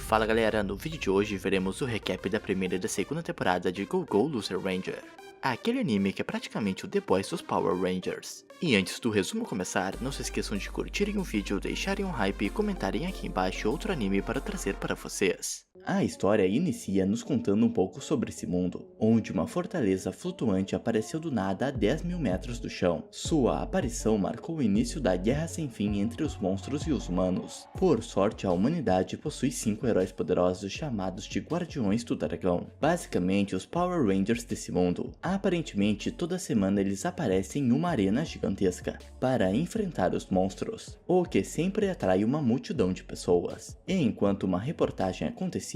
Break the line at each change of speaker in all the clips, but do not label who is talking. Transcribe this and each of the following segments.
Fala galera, no vídeo de hoje veremos o recap da primeira e da segunda temporada de Go-Go Loser Ranger, aquele anime que é praticamente o The Boys dos Power Rangers. E antes do resumo começar, não se esqueçam de curtirem o vídeo, deixarem um hype e comentarem aqui embaixo outro anime para trazer para vocês. A história inicia nos contando um pouco sobre esse mundo, onde uma fortaleza flutuante apareceu do nada a 10 mil metros do chão. Sua aparição marcou o início da guerra sem fim entre os monstros e os humanos. Por sorte, a humanidade possui 5 heróis poderosos chamados de Guardiões do Dragão, basicamente os Power Rangers desse mundo. Aparentemente, toda semana eles aparecem em uma arena gigantesca para enfrentar os monstros, o que sempre atrai uma multidão de pessoas. E enquanto uma reportagem acontecia,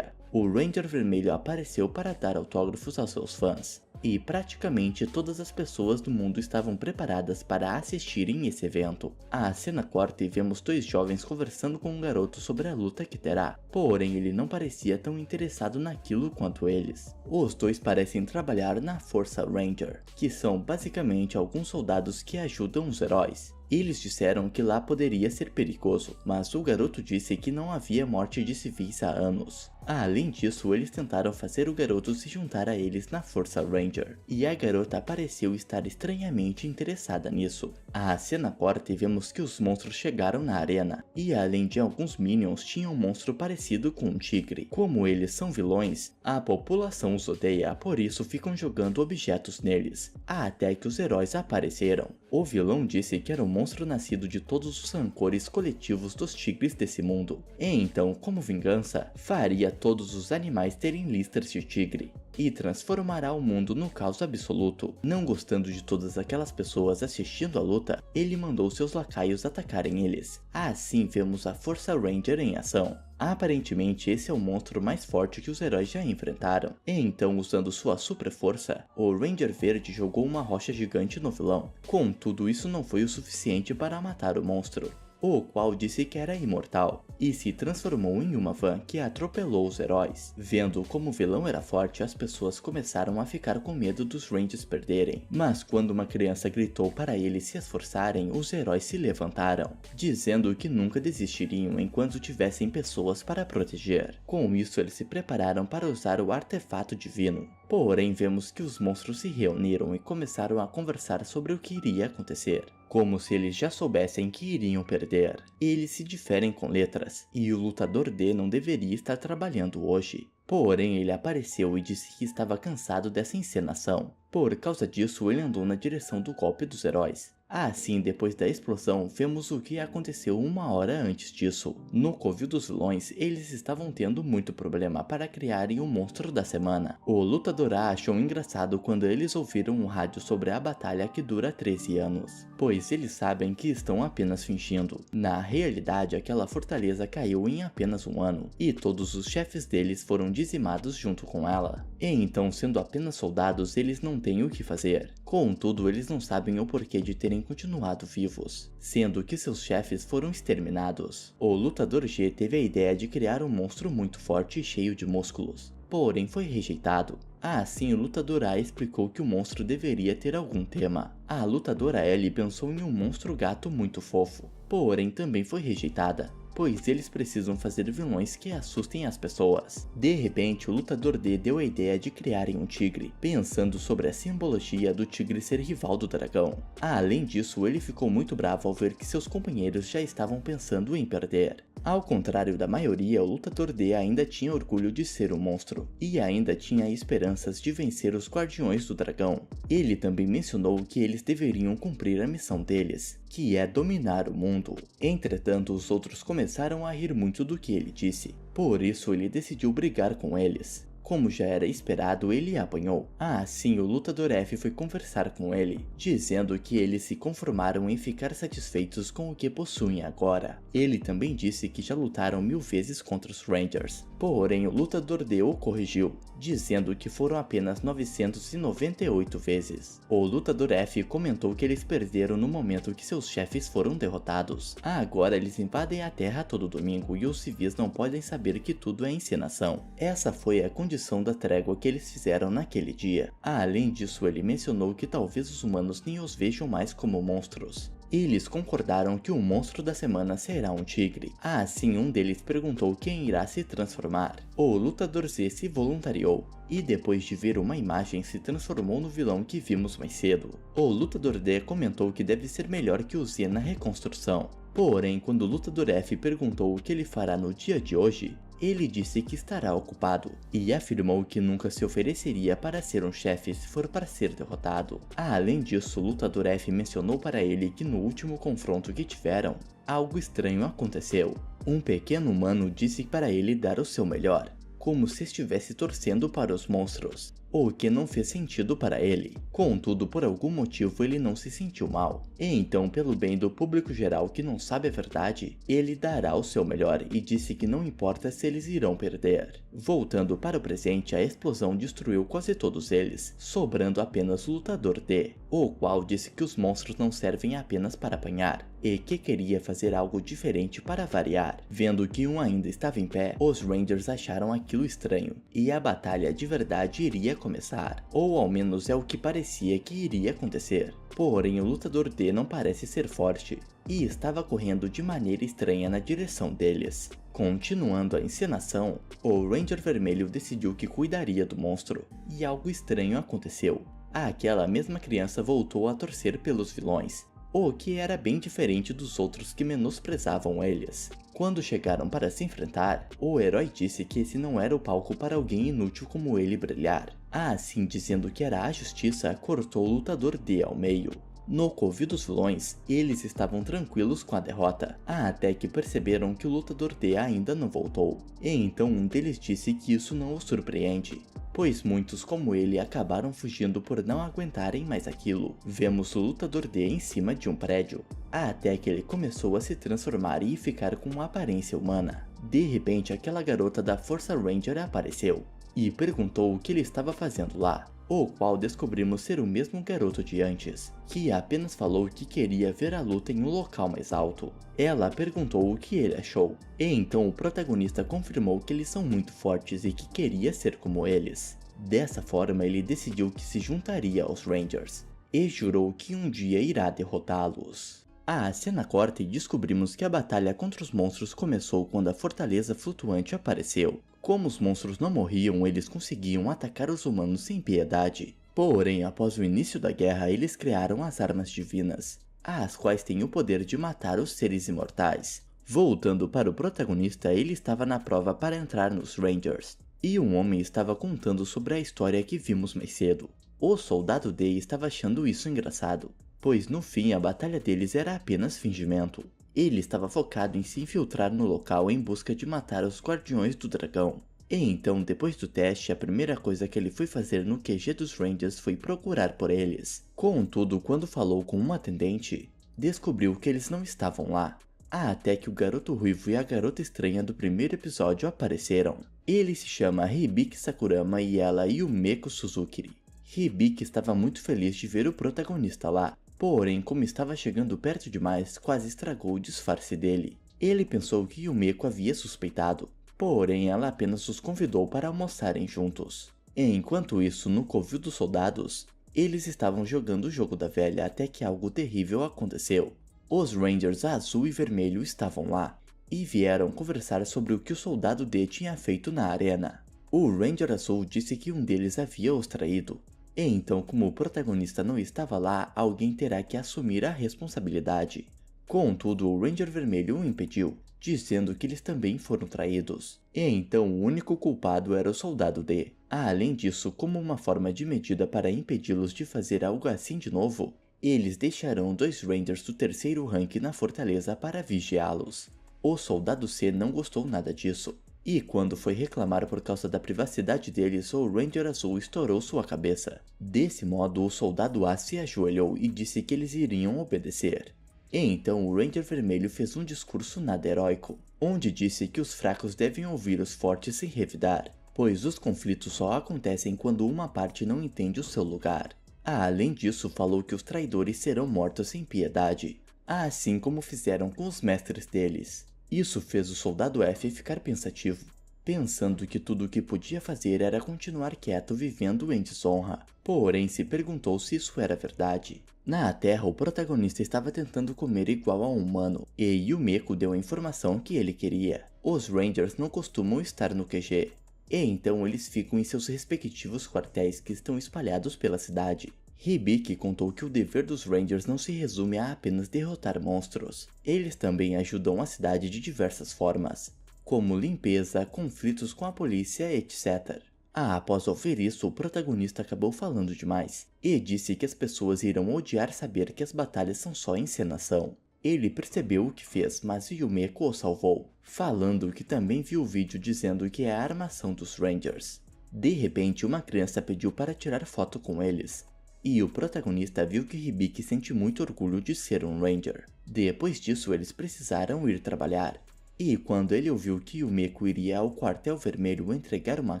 o Ranger Vermelho apareceu para dar autógrafos aos seus fãs, e praticamente todas as pessoas do mundo estavam preparadas para assistirem esse evento. A cena corta e vemos dois jovens conversando com um garoto sobre a luta que terá, porém ele não parecia tão interessado naquilo quanto eles. Os dois parecem trabalhar na Força Ranger, que são basicamente alguns soldados que ajudam os heróis. Eles disseram que lá poderia ser perigoso, mas o garoto disse que não havia morte de civis há anos. Além disso, eles tentaram fazer o garoto se juntar a eles na Força Ranger, e a garota pareceu estar estranhamente interessada nisso. A cena corta e vemos que os monstros chegaram na arena, e além de alguns minions, tinha um monstro parecido com um tigre. Como eles são vilões, a população os odeia, por isso ficam jogando objetos neles, até que os heróis apareceram. O vilão disse que era um monstro nascido de todos os rancores coletivos dos tigres desse mundo, e então, como vingança, faria todos os animais terem listras de tigre, e transformará o mundo no caos absoluto. Não gostando de todas aquelas pessoas assistindo a luta, ele mandou seus lacaios atacarem eles. Assim vemos a Força Ranger em ação. Aparentemente esse é o monstro mais forte que os heróis já enfrentaram, e então, usando sua super força, o Ranger Verde jogou uma rocha gigante no vilão. Contudo, isso não foi o suficiente para matar o monstro, o qual disse que era imortal, e se transformou em uma van que atropelou os heróis. Vendo como o vilão era forte, as pessoas começaram a ficar com medo dos Rangers perderem, mas quando uma criança gritou para eles se esforçarem, os heróis se levantaram, dizendo que nunca desistiriam enquanto tivessem pessoas para proteger. Com isso, eles se prepararam para usar o artefato divino. Porém, vemos que os monstros se reuniram e começaram a conversar sobre o que iria acontecer, como se eles já soubessem que iriam perder. Eles se diferem com letras, e o lutador D não deveria estar trabalhando hoje. Porém, ele apareceu e disse que estava cansado dessa encenação. Por causa disso, ele andou na direção do golpe dos heróis. Assim, depois da explosão, vemos o que aconteceu uma hora antes disso. No covil dos vilões, eles estavam tendo muito problema para criarem o monstro da semana. O lutador A achou engraçado quando eles ouviram um rádio sobre a batalha que dura 13 anos, pois eles sabem que estão apenas fingindo. Na realidade, aquela fortaleza caiu em apenas um ano, e todos os chefes deles foram dizimados junto com ela. E então, sendo apenas soldados, eles não têm o que fazer. Contudo, eles não sabem o porquê de terem continuado vivos, sendo que seus chefes foram exterminados. O lutador G teve a ideia de criar um monstro muito forte e cheio de músculos, porém foi rejeitado. Assim, o lutador A explicou que o monstro deveria ter algum tema. A lutadora L pensou em um monstro gato muito fofo, porém também foi rejeitada, pois eles precisam fazer vilões que assustem as pessoas. De repente, o lutador D deu a ideia de criarem um tigre, pensando sobre a simbologia do tigre ser rival do dragão. Além disso, ele ficou muito bravo ao ver que seus companheiros já estavam pensando em perder. Ao contrário da maioria, o lutador D ainda tinha orgulho de ser um monstro, e ainda tinha esperanças de vencer os Guardiões do Dragão. Ele também mencionou que eles deveriam cumprir a missão deles, que é dominar o mundo. Entretanto, os outros começaram a rir muito do que ele disse, por isso ele decidiu brigar com eles. Como já era esperado, ele apanhou. Assim, o lutador F foi conversar com ele, dizendo que eles se conformaram em ficar satisfeitos com o que possuem agora. Ele também disse que já lutaram 1000 vezes contra os Rangers, porém o lutador D o corrigiu, dizendo que foram apenas 998 vezes. O lutador F comentou que eles perderam no momento que seus chefes foram derrotados. Agora eles invadem a Terra todo domingo e os civis não podem saber que tudo é encenação. Essa foi a condição da trégua que eles fizeram naquele dia. Além disso, ele mencionou que talvez os humanos nem os vejam mais como monstros, Eles concordaram que o monstro da semana será um tigre. Assim, um deles perguntou quem irá se transformar. O lutador Z se voluntariou, e depois de ver uma imagem se transformou no vilão que vimos mais cedo. O lutador D comentou que deve ser melhor que o Z na reconstrução. Porém, quando o lutador F perguntou o que ele fará no dia de hoje, ele disse que estará ocupado, e afirmou que nunca se ofereceria para ser um chefe se for para ser derrotado. Além disso, o lutador F mencionou para ele que no último confronto que tiveram, algo estranho aconteceu. Um pequeno humano disse para ele dar o seu melhor, como se estivesse torcendo para os monstros, o que não fez sentido para ele. Contudo, por algum motivo ele não se sentiu mal, e então, pelo bem do público geral que não sabe a verdade, ele dará o seu melhor e disse que não importa se eles irão perder. Voltando para o presente, a explosão destruiu quase todos eles, sobrando apenas o lutador D, o qual disse que os monstros não servem apenas para apanhar, e que queria fazer algo diferente para variar. Vendo que um ainda estava em pé, os Rangers acharam aquilo estranho, e a batalha de verdade iria começar, ou ao menos é o que parecia que iria acontecer. Porém, o lutador D não parece ser forte, e estava correndo de maneira estranha na direção deles. Continuando a encenação, o Ranger Vermelho decidiu que cuidaria do monstro, e algo estranho aconteceu. Aquela mesma criança voltou a torcer pelos vilões, o que era bem diferente dos outros que menosprezavam eles. Quando chegaram para se enfrentar, o herói disse que esse não era o palco para alguém inútil como ele brilhar. Assim, dizendo que era a justiça, cortou o lutador D ao meio. No covil dos vilões, eles estavam tranquilos com a derrota, até que perceberam que o lutador D ainda não voltou. E então um deles disse que isso não o surpreende, pois muitos como ele acabaram fugindo por não aguentarem mais aquilo. Vemos o lutador D em cima de um prédio, até que ele começou a se transformar e ficar com uma aparência humana. De repente, aquela garota da Força Ranger apareceu, e perguntou o que ele estava fazendo lá, o qual descobrimos ser o mesmo garoto de antes, que apenas falou que queria ver a luta em um local mais alto. Ela perguntou o que ele achou, e então o protagonista confirmou que eles são muito fortes e que queria ser como eles. Dessa forma, ele decidiu que se juntaria aos Rangers, e jurou que um dia irá derrotá-los. A cena corta e descobrimos que a batalha contra os monstros começou quando a fortaleza flutuante apareceu. Como os monstros não morriam, eles conseguiam atacar os humanos sem piedade. Porém, após o início da guerra, eles criaram as armas divinas, as quais têm o poder de matar os seres imortais. Voltando para o protagonista, ele estava na prova para entrar nos Rangers, e um homem estava contando sobre a história que vimos mais cedo. O soldado D estava achando isso engraçado, pois no fim a batalha deles era apenas fingimento. Ele estava focado em se infiltrar no local em busca de matar os Guardiões do Dragão. E então, depois do teste, a primeira coisa que ele foi fazer no QG dos Rangers foi procurar por eles. Contudo, quando falou com uma atendente, descobriu que eles não estavam lá. Até que o garoto ruivo e a garota estranha do primeiro episódio apareceram. Ele se chama Hibiki Sakurama e ela Yumeko Suzuki. Hibiki estava muito feliz de ver o protagonista lá. Porém, como estava chegando perto demais, quase estragou o disfarce dele. Ele pensou que Yumeko havia suspeitado, porém ela apenas os convidou para almoçarem juntos. Enquanto isso, no covil dos soldados, eles estavam jogando o jogo da velha até que algo terrível aconteceu. Os Rangers azul e vermelho estavam lá, e vieram conversar sobre o que o soldado D tinha feito na arena. O Ranger azul disse que um deles havia os traído. E então, como o protagonista não estava lá, alguém terá que assumir a responsabilidade. Contudo, o Ranger Vermelho o impediu, dizendo que eles também foram traídos. E então, o único culpado era o soldado D. Além disso, como uma forma de medida para impedi-los de fazer algo assim de novo, eles deixarão 2 Rangers do terceiro rank na fortaleza para vigiá-los. O soldado C não gostou nada disso. E quando foi reclamar por causa da privacidade deles, o Ranger Azul estourou sua cabeça. Desse modo, o soldado A se ajoelhou e disse que eles iriam obedecer. E então o Ranger Vermelho fez um discurso nada heróico, onde disse que os fracos devem ouvir os fortes sem revidar, pois os conflitos só acontecem quando uma parte não entende o seu lugar. Além disso, falou que os traidores serão mortos sem piedade, assim como fizeram com os mestres deles. Isso fez o soldado F ficar pensativo, pensando que tudo o que podia fazer era continuar quieto vivendo em desonra. Porém, se perguntou se isso era verdade. Na Terra, o protagonista estava tentando comer igual a um humano, e Yumeko deu a informação que ele queria. Os Rangers não costumam estar no QG, e então eles ficam em seus respectivos quartéis que estão espalhados pela cidade. Hibiki contou que o dever dos Rangers não se resume a apenas derrotar monstros. Eles também ajudam a cidade de diversas formas, como limpeza, conflitos com a polícia, etc. Após ouvir isso, o protagonista acabou falando demais, e disse que as pessoas irão odiar saber que as batalhas são só encenação. Ele percebeu o que fez, mas Yumeko o salvou, falando que também viu o vídeo dizendo que é a armação dos Rangers. De repente, uma criança pediu para tirar foto com eles, e o protagonista viu que Hibiki sente muito orgulho de ser um Ranger. Depois disso, eles precisaram ir trabalhar. E quando ele ouviu que Yumeko iria ao quartel vermelho entregar uma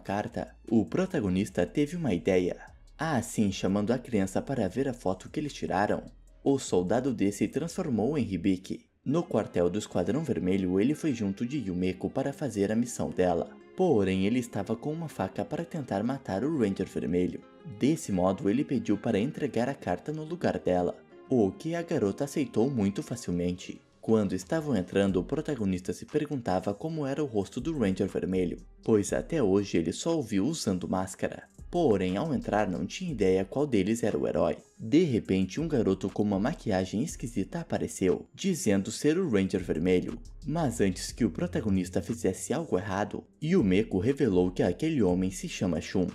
carta, o protagonista teve uma ideia. Assim, chamando a criança para ver a foto que eles tiraram, o soldado D se transformou em Hibiki. No quartel do Esquadrão Vermelho, ele foi junto de Yumeko para fazer a missão dela. Porém, ele estava com uma faca para tentar matar o Ranger Vermelho. Desse modo, ele pediu para entregar a carta no lugar dela, o que a garota aceitou muito facilmente. Quando estavam entrando, o protagonista se perguntava como era o rosto do Ranger Vermelho, pois até hoje ele só o viu usando máscara. Porém, ao entrar não tinha ideia qual deles era o herói. De repente, um garoto com uma maquiagem esquisita apareceu, dizendo ser o Ranger Vermelho. Mas antes que o protagonista fizesse algo errado, Yumeko revelou que aquele homem se chama Shun,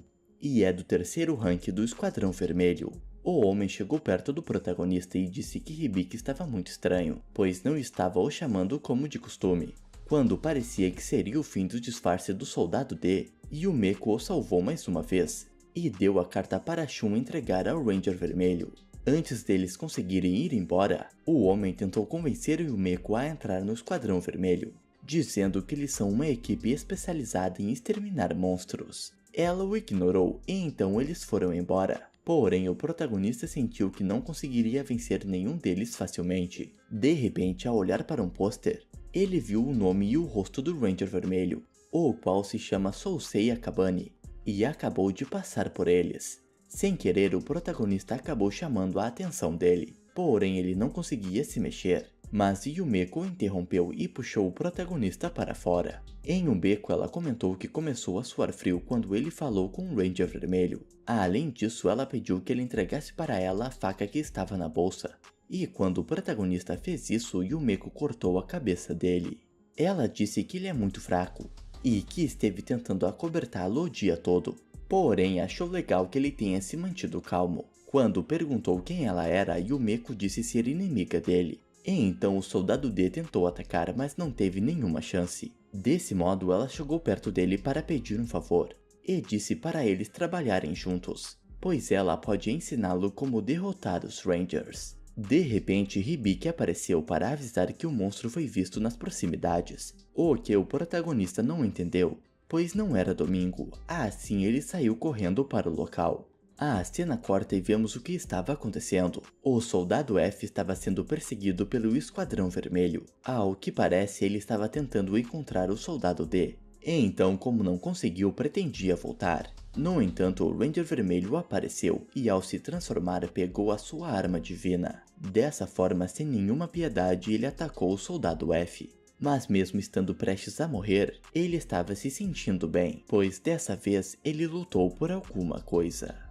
e é do terceiro rank do Esquadrão Vermelho. O homem chegou perto do protagonista e disse que Hibiki estava muito estranho, pois não estava o chamando como de costume. Quando parecia que seria o fim do disfarce do soldado D, Yumeko o salvou mais uma vez, e deu a carta para Shun entregar ao Ranger Vermelho. Antes deles conseguirem ir embora, o homem tentou convencer Yumeko a entrar no Esquadrão Vermelho, dizendo que eles são uma equipe especializada em exterminar monstros. Ela o ignorou e então eles foram embora. Porém, o protagonista sentiu que não conseguiria vencer nenhum deles facilmente. De repente, ao olhar para um pôster, ele viu o nome e o rosto do Ranger Vermelho, o qual se chama Sousei Akabane, e acabou de passar por eles. Sem querer, o protagonista acabou chamando a atenção dele, porém ele não conseguia se mexer. Mas Yumeko o interrompeu e puxou o protagonista para fora. Em um beco, ela comentou que começou a suar frio quando ele falou com o Ranger Vermelho. Além disso, ela pediu que ele entregasse para ela a faca que estava na bolsa. E quando o protagonista fez isso, Yumeko cortou a cabeça dele. Ela disse que ele é muito fraco e que esteve tentando acobertá-lo o dia todo. Porém, achou legal que ele tenha se mantido calmo. Quando perguntou quem ela era, Yumeko disse ser inimiga dele. E então o soldado D tentou atacar, mas não teve nenhuma chance. Desse modo, ela chegou perto dele para pedir um favor, e disse para eles trabalharem juntos, pois ela pode ensiná-lo como derrotar os Rangers. De repente, Hibiki apareceu para avisar que o monstro foi visto nas proximidades, o que o protagonista não entendeu, pois não era domingo. Assim, ele saiu correndo para o local. A cena corta e vemos o que estava acontecendo. O soldado F estava sendo perseguido pelo Esquadrão Vermelho. Ao que parece, ele estava tentando encontrar o soldado D. E então, como não conseguiu, pretendia voltar. No entanto, o Ranger Vermelho apareceu e ao se transformar pegou a sua arma divina. Dessa forma, sem nenhuma piedade, ele atacou o soldado F. Mas mesmo estando prestes a morrer, ele estava se sentindo bem, pois dessa vez ele lutou por alguma coisa.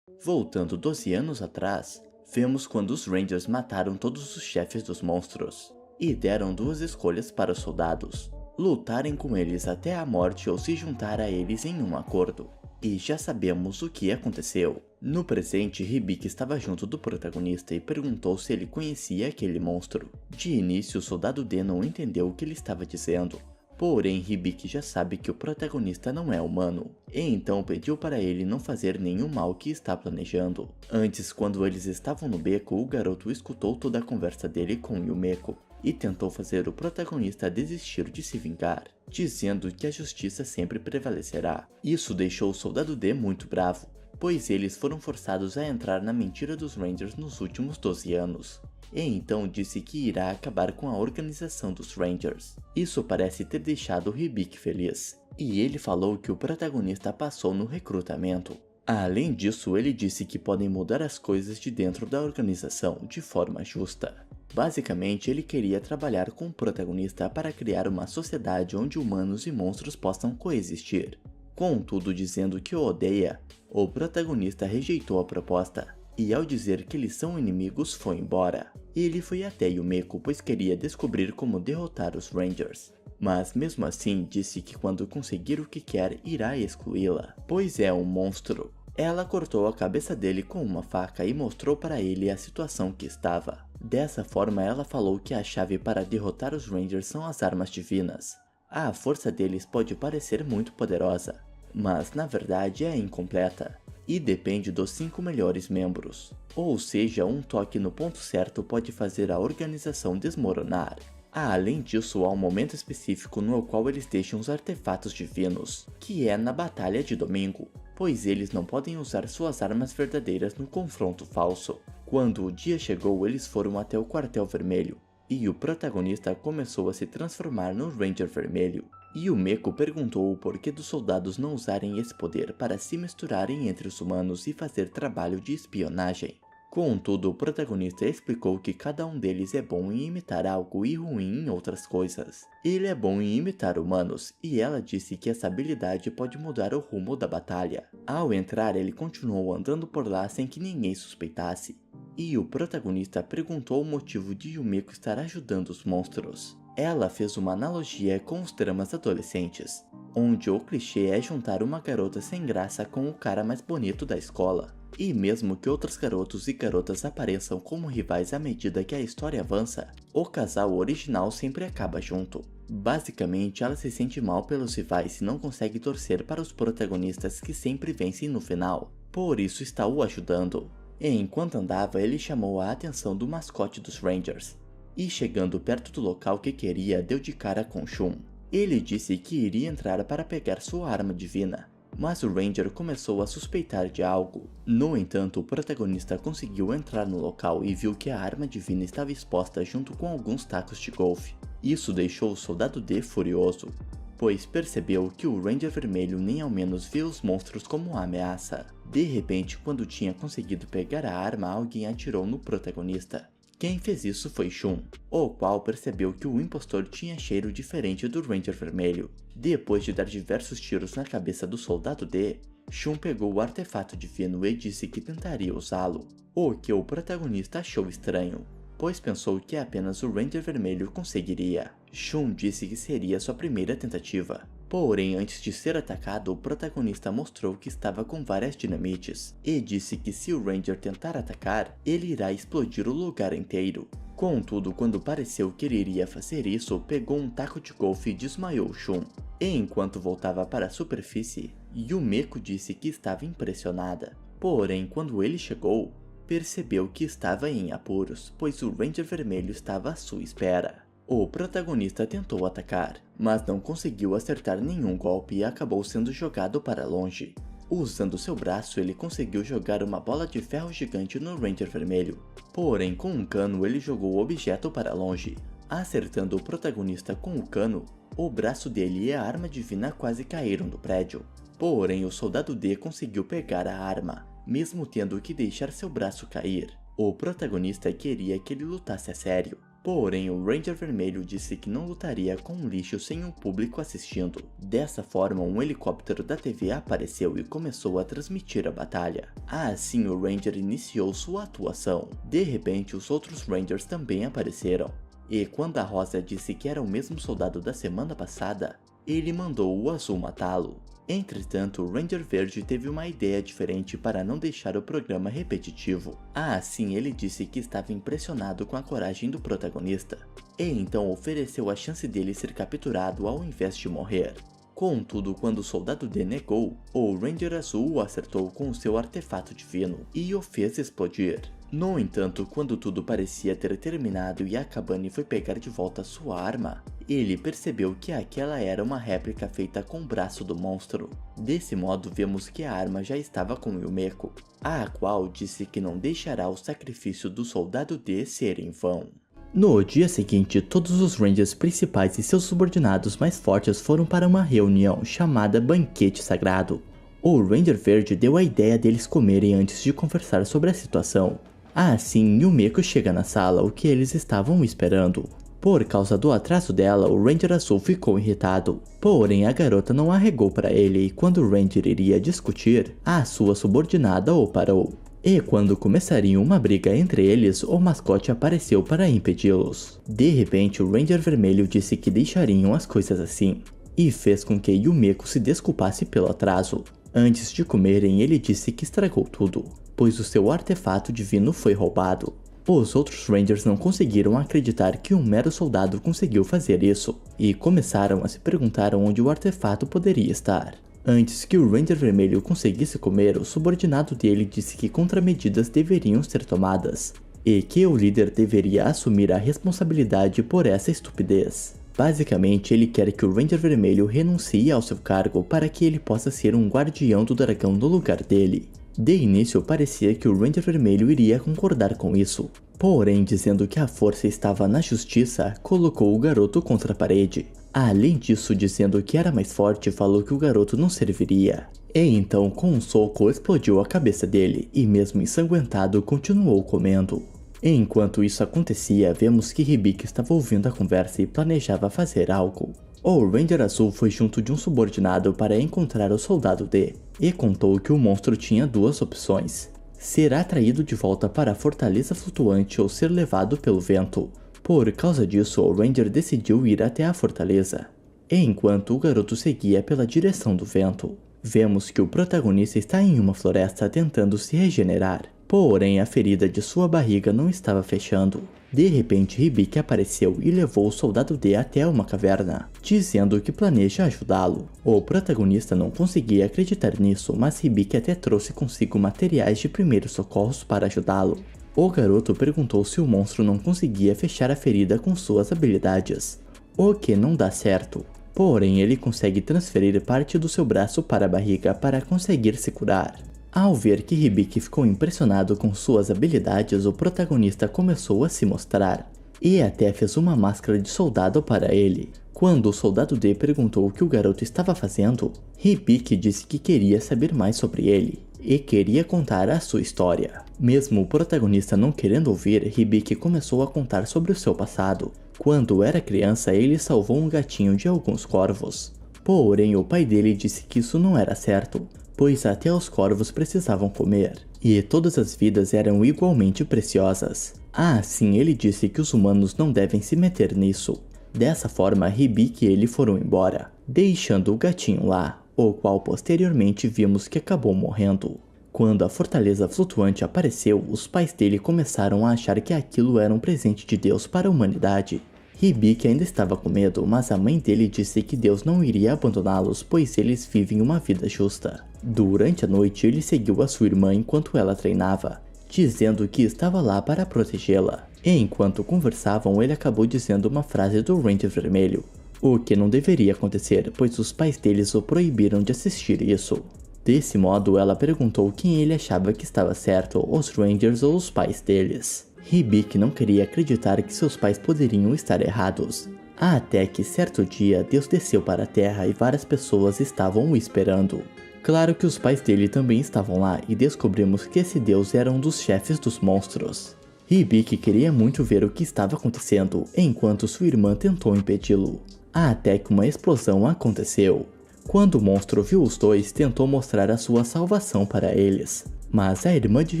Voltando 12 anos atrás, vemos quando os Rangers mataram todos os chefes dos monstros, e deram duas escolhas para os soldados: lutarem com eles até a morte ou se juntar a eles em um acordo. E já sabemos o que aconteceu. No presente, Hibiki estava junto do protagonista e perguntou se ele conhecia aquele monstro. De início, o soldado D não entendeu o que ele estava dizendo. Porém, Hibiki já sabe que o protagonista não é humano, e então pediu para ele não fazer nenhum mal que está planejando. Antes, quando eles estavam no beco, o garoto escutou toda a conversa dele com Yumeko, e tentou fazer o protagonista desistir de se vingar, dizendo que a justiça sempre prevalecerá. Isso deixou o soldado D muito bravo, pois eles foram forçados a entrar na mentira dos Rangers nos últimos 12 anos. E então disse que irá acabar com a organização dos Rangers. Isso parece ter deixado Hibiki feliz, e ele falou que o protagonista passou no recrutamento, Além disso, ele disse que podem mudar as coisas de dentro da organização de forma justa. Basicamente, ele queria trabalhar com o protagonista para criar uma sociedade onde humanos e monstros possam coexistir. Contudo, dizendo que o odeia, o protagonista rejeitou a proposta, e ao dizer que eles são inimigos, foi embora. Ele foi até Yumeko pois queria descobrir como derrotar os Rangers. Mas mesmo assim, disse que quando conseguir o que quer, irá excluí-la, pois é um monstro. Ela cortou a cabeça dele com uma faca e mostrou para ele a situação que estava. Dessa forma, ela falou que a chave para derrotar os Rangers são as armas divinas. A força deles pode parecer muito poderosa, mas na verdade é incompleta, e depende dos 5 melhores membros. Ou seja, um toque no ponto certo pode fazer a organização desmoronar. Além disso, há um momento específico no qual eles deixam os artefatos divinos, que é na Batalha de Domingo, pois eles não podem usar suas armas verdadeiras no confronto falso. Quando o dia chegou, eles foram até o Quartel Vermelho, e o protagonista começou a se transformar no Ranger Vermelho. E o Meko perguntou o porquê dos soldados não usarem esse poder para se misturarem entre os humanos e fazer trabalho de espionagem. Contudo, o protagonista explicou que cada um deles é bom em imitar algo e ruim em outras coisas. Ele é bom em imitar humanos, e ela disse que essa habilidade pode mudar o rumo da batalha. Ao entrar, ele continuou andando por lá sem que ninguém suspeitasse. E o protagonista perguntou o motivo de Yumeko estar ajudando os monstros. Ela fez uma analogia com os dramas adolescentes, onde o clichê é juntar uma garota sem graça com o cara mais bonito da escola. E mesmo que outros garotos e garotas apareçam como rivais à medida que a história avança, o casal original sempre acaba junto. Basicamente, ela se sente mal pelos rivais e não consegue torcer para os protagonistas que sempre vencem no final, por isso está o ajudando. E enquanto andava, ele chamou a atenção do mascote dos Rangers, e chegando perto do local que queria, deu de cara com Shun. Ele disse que iria entrar para pegar sua arma divina, mas o Ranger começou a suspeitar de algo. No entanto, o protagonista conseguiu entrar no local e viu que a arma divina estava exposta junto com alguns tacos de golfe. Isso deixou o Soldado D furioso, pois percebeu que o Ranger Vermelho nem ao menos vê os monstros como uma ameaça. De repente, quando tinha conseguido pegar a arma, alguém atirou no protagonista. Quem fez isso foi Shun, o qual percebeu que o impostor tinha cheiro diferente do Ranger Vermelho. Depois de dar diversos tiros na cabeça do Soldado D, Shun pegou o artefato divino e disse que tentaria usá-lo, o que o protagonista achou estranho, pois pensou que apenas o Ranger Vermelho conseguiria. Shun disse que seria sua primeira tentativa. Porém, antes de ser atacado, o protagonista mostrou que estava com várias dinamites, e disse que se o Ranger tentar atacar, ele irá explodir o lugar inteiro. Contudo, quando pareceu que ele iria fazer isso, pegou um taco de golfe e desmaiou Shun. E enquanto voltava para a superfície, Yumeko disse que estava impressionada. Porém, quando ele chegou, percebeu que estava em apuros, pois o Ranger Vermelho estava à sua espera. O protagonista tentou atacar, mas não conseguiu acertar nenhum golpe e acabou sendo jogado para longe. Usando seu braço, ele conseguiu jogar uma bola de ferro gigante no Ranger Vermelho. Porém, com um cano, ele jogou o objeto para longe. Acertando o protagonista com o cano, o braço dele e a arma divina quase caíram do prédio. Porém, o Soldado D conseguiu pegar a arma, mesmo tendo que deixar seu braço cair. O protagonista queria que ele lutasse a sério. Porém, o Ranger Vermelho disse que não lutaria com um lixo sem um público assistindo. Dessa forma, um helicóptero da TV apareceu e começou a transmitir a batalha. Assim, o Ranger iniciou sua atuação. De repente, os outros Rangers também apareceram. E quando a Rosa disse que era o mesmo soldado da semana passada, ele mandou o Azul matá-lo. Entretanto, o Ranger Verde teve uma ideia diferente para não deixar o programa repetitivo. Assim, ele disse que estava impressionado com a coragem do protagonista, e então ofereceu a chance dele ser capturado ao invés de morrer. Contudo, quando o Soldado D negou, o Ranger Azul o acertou com o seu artefato divino e o fez explodir. No entanto, quando tudo parecia ter terminado e a Akabane foi pegar de volta sua arma, ele percebeu que aquela era uma réplica feita com o braço do monstro. Desse modo, vemos que a arma já estava com Yumeko, a qual disse que não deixará o sacrifício do Soldado D ser em vão. No dia seguinte, todos os Rangers principais e seus subordinados mais fortes foram para uma reunião chamada Banquete Sagrado, O Ranger Verde deu a ideia deles comerem antes de conversar sobre a situação. Assim, Yumeko chega na sala o que eles estavam esperando. Por causa do atraso dela, o Ranger Azul ficou irritado. Porém, a garota não arregou para ele e quando o Ranger iria discutir, a sua subordinada o parou. E quando começaria uma briga entre eles, o mascote apareceu para impedi-los. De repente, o Ranger Vermelho disse que deixariam as coisas assim, e fez com que Yumeko se desculpasse pelo atraso. Antes de comerem, ele disse que estragou tudo, pois o seu artefato divino foi roubado. Os outros Rangers não conseguiram acreditar que um mero soldado conseguiu fazer isso, e começaram a se perguntar onde o artefato poderia estar. Antes que o Ranger Vermelho conseguisse comer, o subordinado dele disse que contramedidas deveriam ser tomadas, e que o líder deveria assumir a responsabilidade por essa estupidez. Basicamente, ele quer que o Ranger Vermelho renuncie ao seu cargo para que ele possa ser um guardião do dragão no lugar dele. De início, parecia que o Ranger Vermelho iria concordar com isso, porém, dizendo que a força estava na justiça, colocou o garoto contra a parede. Além disso, dizendo que era mais forte, falou que o garoto não serviria. E então, com um soco, explodiu a cabeça dele, e mesmo ensanguentado, continuou comendo. Enquanto isso acontecia, vemos que Hibiki estava ouvindo a conversa e planejava fazer algo. O Ranger Azul foi junto de um subordinado para encontrar o soldado D, e contou que o monstro tinha duas opções: ser atraído de volta para a fortaleza flutuante ou ser levado pelo vento. Por causa disso, o Ranger decidiu ir até a fortaleza. Enquanto o garoto seguia pela direção do vento, vemos que o protagonista está em uma floresta tentando se regenerar. Porém, a ferida de sua barriga não estava fechando. De repente, Hibiki apareceu e levou o soldado D até uma caverna, dizendo que planeja ajudá-lo. O protagonista não conseguia acreditar nisso, mas Hibiki até trouxe consigo materiais de primeiros socorros para ajudá-lo. O garoto perguntou se o monstro não conseguia fechar a ferida com suas habilidades, o que não dá certo. Porém, ele consegue transferir parte do seu braço para a barriga para conseguir se curar. Ao ver que Hibiki ficou impressionado com suas habilidades, o protagonista começou a se mostrar, e até fez uma máscara de soldado para ele. Quando o soldado D perguntou o que o garoto estava fazendo, Hibiki disse que queria saber mais sobre ele, e queria contar a sua história. Mesmo o protagonista não querendo ouvir, Hibiki começou a contar sobre o seu passado. Quando era criança, ele salvou um gatinho de alguns corvos. Porém, o pai dele disse que isso não era certo, pois até os corvos precisavam comer, e todas as vidas eram igualmente preciosas. Assim, ele disse que os humanos não devem se meter nisso. Dessa forma, Hibiki e ele foram embora, deixando o gatinho lá, o qual posteriormente vimos que acabou morrendo. Quando a fortaleza flutuante apareceu, os pais dele começaram a achar que aquilo era um presente de Deus para a humanidade. Hibiki ainda estava com medo, mas a mãe dele disse que Deus não iria abandoná-los, pois eles vivem uma vida justa. Durante a noite, ele seguiu a sua irmã enquanto ela treinava, dizendo que estava lá para protegê-la. E enquanto conversavam, ele acabou dizendo uma frase do Ranger Vermelho, o que não deveria acontecer, pois os pais deles o proibiram de assistir isso. Desse modo, ela perguntou quem ele achava que estava certo, os Rangers ou os pais deles. Hibiki não queria acreditar que seus pais poderiam estar errados. Até que certo dia, Deus desceu para a Terra e várias pessoas estavam o esperando. Claro que os pais dele também estavam lá e descobrimos que esse Deus era um dos chefes dos monstros. Hibiki queria muito ver o que estava acontecendo, enquanto sua irmã tentou impedi-lo. Até que uma explosão aconteceu. Quando o monstro viu os dois, tentou mostrar a sua salvação para eles, mas a irmã de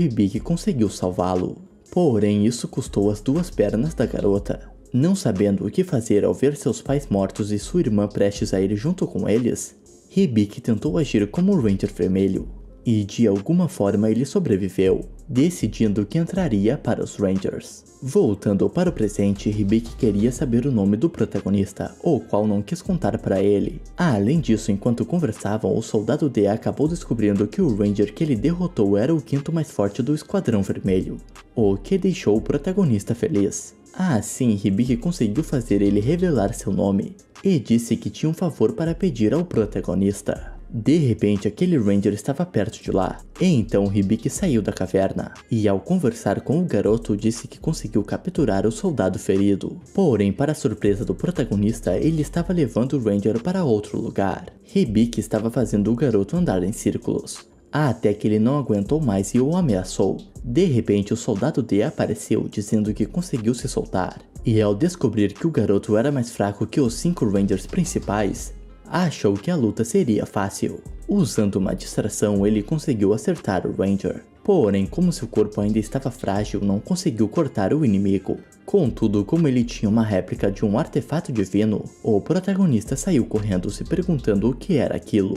Hibiki conseguiu salvá-lo. Porém, isso custou as duas pernas da garota. Não sabendo o que fazer ao ver seus pais mortos e sua irmã prestes a ir junto com eles, Hibiki tentou agir como o Ranger Vermelho, e de alguma forma ele sobreviveu, decidindo que entraria para os Rangers. Voltando para o presente, Hibiki queria saber o nome do protagonista, o qual não quis contar para ele. Além disso, enquanto conversavam, o soldado D acabou descobrindo que o Ranger que ele derrotou era o quinto mais forte do Esquadrão Vermelho, o que deixou o protagonista feliz. Assim, Hibiki conseguiu fazer ele revelar seu nome, e disse que tinha um favor para pedir ao protagonista. De repente, aquele Ranger estava perto de lá, e então Hibiki saiu da caverna, e ao conversar com o garoto disse que conseguiu capturar o soldado ferido. Porém, para surpresa do protagonista, ele estava levando o Ranger para outro lugar. Hibiki estava fazendo o garoto andar em círculos, até que ele não aguentou mais e o ameaçou. De repente, o soldado D apareceu dizendo que conseguiu se soltar, e ao descobrir que o garoto era mais fraco que os 5 Rangers principais, achou que a luta seria fácil. Usando uma distração, ele conseguiu acertar o Ranger. Porém, como seu corpo ainda estava frágil, não conseguiu cortar o inimigo. Contudo, como ele tinha uma réplica de um artefato divino, o protagonista saiu correndo se perguntando o que era aquilo.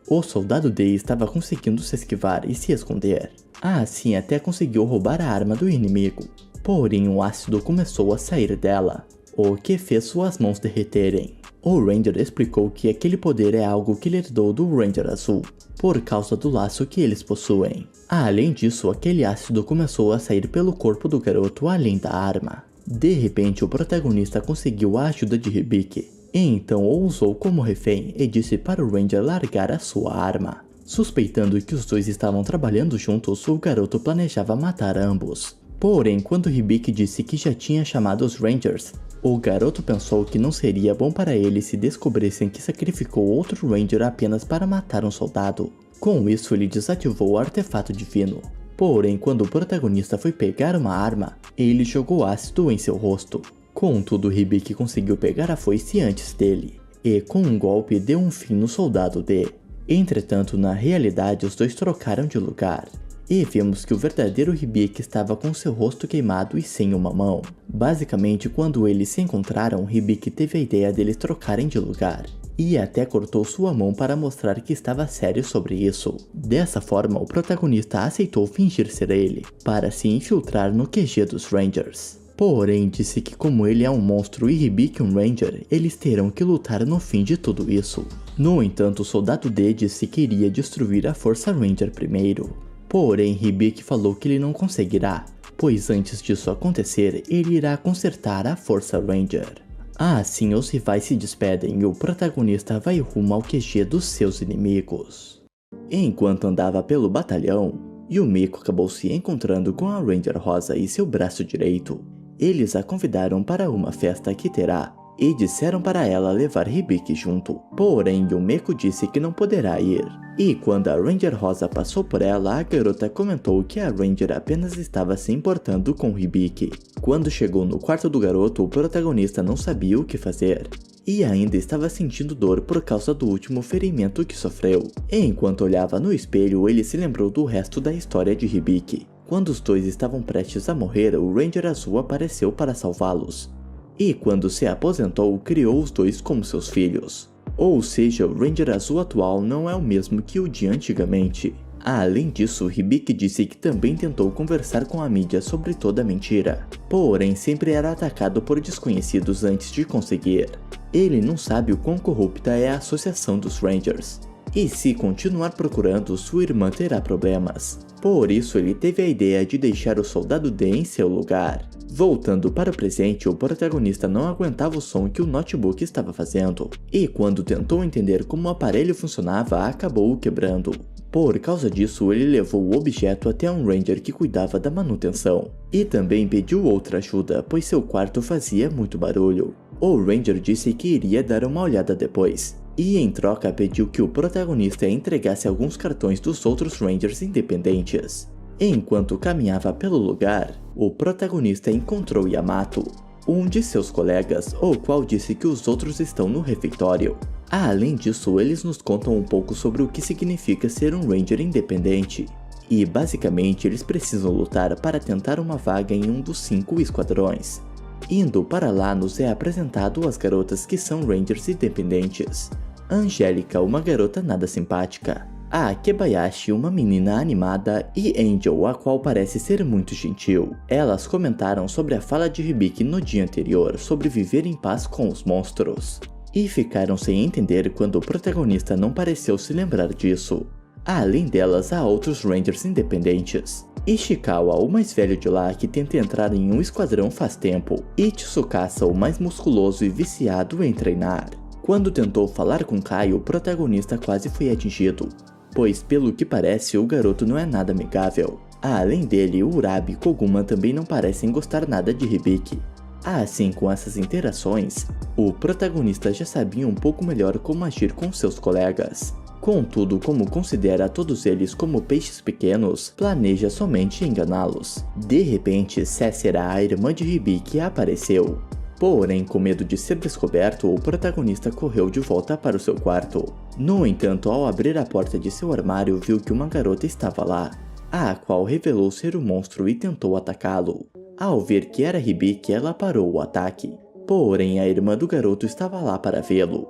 O soldado D estava conseguindo se esquivar e se esconder. Assim até conseguiu roubar a arma do inimigo. Porém, o ácido começou a sair dela, o que fez suas mãos derreterem. O Ranger explicou que aquele poder é algo que ele herdou do Ranger Azul, por causa do laço que eles possuem. Além disso, aquele ácido começou a sair pelo corpo do garoto além da arma. De repente, o protagonista conseguiu a ajuda de Hibiki, e então o usou como refém e disse para o Ranger largar a sua arma. Suspeitando que os dois estavam trabalhando juntos, o garoto planejava matar ambos. Porém, quando Hibiki disse que já tinha chamado os Rangers, o garoto pensou que não seria bom para ele se descobrissem que sacrificou outro Ranger apenas para matar um soldado. Com isso, ele desativou o artefato divino. Porém, quando o protagonista foi pegar uma arma, ele jogou ácido em seu rosto. Contudo, Hibiki conseguiu pegar a foice antes dele, e com um golpe deu um fim no soldado D. Entretanto, na realidade, os dois trocaram de lugar. E vimos que o verdadeiro Hibiki estava com seu rosto queimado e sem uma mão. Basicamente, quando eles se encontraram, Hibiki teve a ideia deles trocarem de lugar, e até cortou sua mão para mostrar que estava sério sobre isso. Dessa forma, o protagonista aceitou fingir ser ele, para se infiltrar no QG dos Rangers. Porém, disse que como ele é um monstro e Hibiki um Ranger, eles terão que lutar no fim de tudo isso. No entanto, o soldado D disse que iria destruir a Força Ranger primeiro. Porém, Hibiki falou que ele não conseguirá, pois antes disso acontecer, ele irá consertar a Força Ranger. Assim, os rivais se despedem e o protagonista vai rumo ao QG dos seus inimigos. Enquanto andava pelo batalhão, Yumiko acabou se encontrando com a Ranger Rosa e seu braço direito. Eles a convidaram para uma festa que terá, e disseram para ela levar Hibiki junto. Porém, Yumiko disse que não poderá ir. E quando a Ranger Rosa passou por ela, a garota comentou que a Ranger apenas estava se importando com Hibiki. Quando chegou no quarto do garoto, o protagonista não sabia o que fazer, e ainda estava sentindo dor por causa do último ferimento que sofreu. Enquanto olhava no espelho, ele se lembrou do resto da história de Hibiki. Quando os dois estavam prestes a morrer, o Ranger Azul apareceu para salvá-los. E quando se aposentou, criou os dois como seus filhos. Ou seja, o Ranger Azul atual não é o mesmo que o de antigamente. Além disso, Hibiki disse que também tentou conversar com a mídia sobre toda a mentira, porém sempre era atacado por desconhecidos antes de conseguir. Ele não sabe o quão corrupta é a associação dos Rangers, e se continuar procurando, sua irmã terá problemas. Por isso ele teve a ideia de deixar o soldado D em seu lugar. Voltando para o presente, o protagonista não aguentava o som que o notebook estava fazendo, e quando tentou entender como o aparelho funcionava, acabou o quebrando. Por causa disso, ele levou o objeto até um Ranger que cuidava da manutenção, e também pediu outra ajuda, pois seu quarto fazia muito barulho. O Ranger disse que iria dar uma olhada depois, e em troca pediu que o protagonista entregasse alguns cartões dos outros Rangers independentes. Enquanto caminhava pelo lugar, o protagonista encontrou Yamato, um de seus colegas, o qual disse que os outros estão no refeitório. Além disso, eles nos contam um pouco sobre o que significa ser um Ranger independente, e basicamente eles precisam lutar para tentar uma vaga em um dos 5 esquadrões. Indo para lá, nos é apresentado as garotas que são Rangers independentes. Angélica, uma garota nada simpática, a Kebayashi, uma menina animada, e Angel, a qual parece ser muito gentil. Elas comentaram sobre a fala de Hibiki no dia anterior sobre viver em paz com os monstros, e ficaram sem entender quando o protagonista não pareceu se lembrar disso. Além delas, há outros Rangers independentes. Ishikawa, o mais velho de lá, que tenta entrar em um esquadrão faz tempo, e Tsukasa, o mais musculoso e viciado em treinar. Quando tentou falar com Kai, o protagonista quase foi atingido, pois pelo que parece o garoto não é nada amigável. Além dele, o Urabi e Koguma também não parecem gostar nada de Hibiki. Assim, com essas interações, o protagonista já sabia um pouco melhor como agir com seus colegas. Contudo, como considera todos eles como peixes pequenos, planeja somente enganá-los. De repente, Cécera, a irmã de Hibiki, apareceu. Porém, com medo de ser descoberto, o protagonista correu de volta para o seu quarto. No entanto, ao abrir a porta de seu armário, viu que uma garota estava lá, a qual revelou ser um monstro e tentou atacá-lo. Ao ver que era Hibiki, ela parou o ataque. Porém, a irmã do garoto estava lá para vê-lo.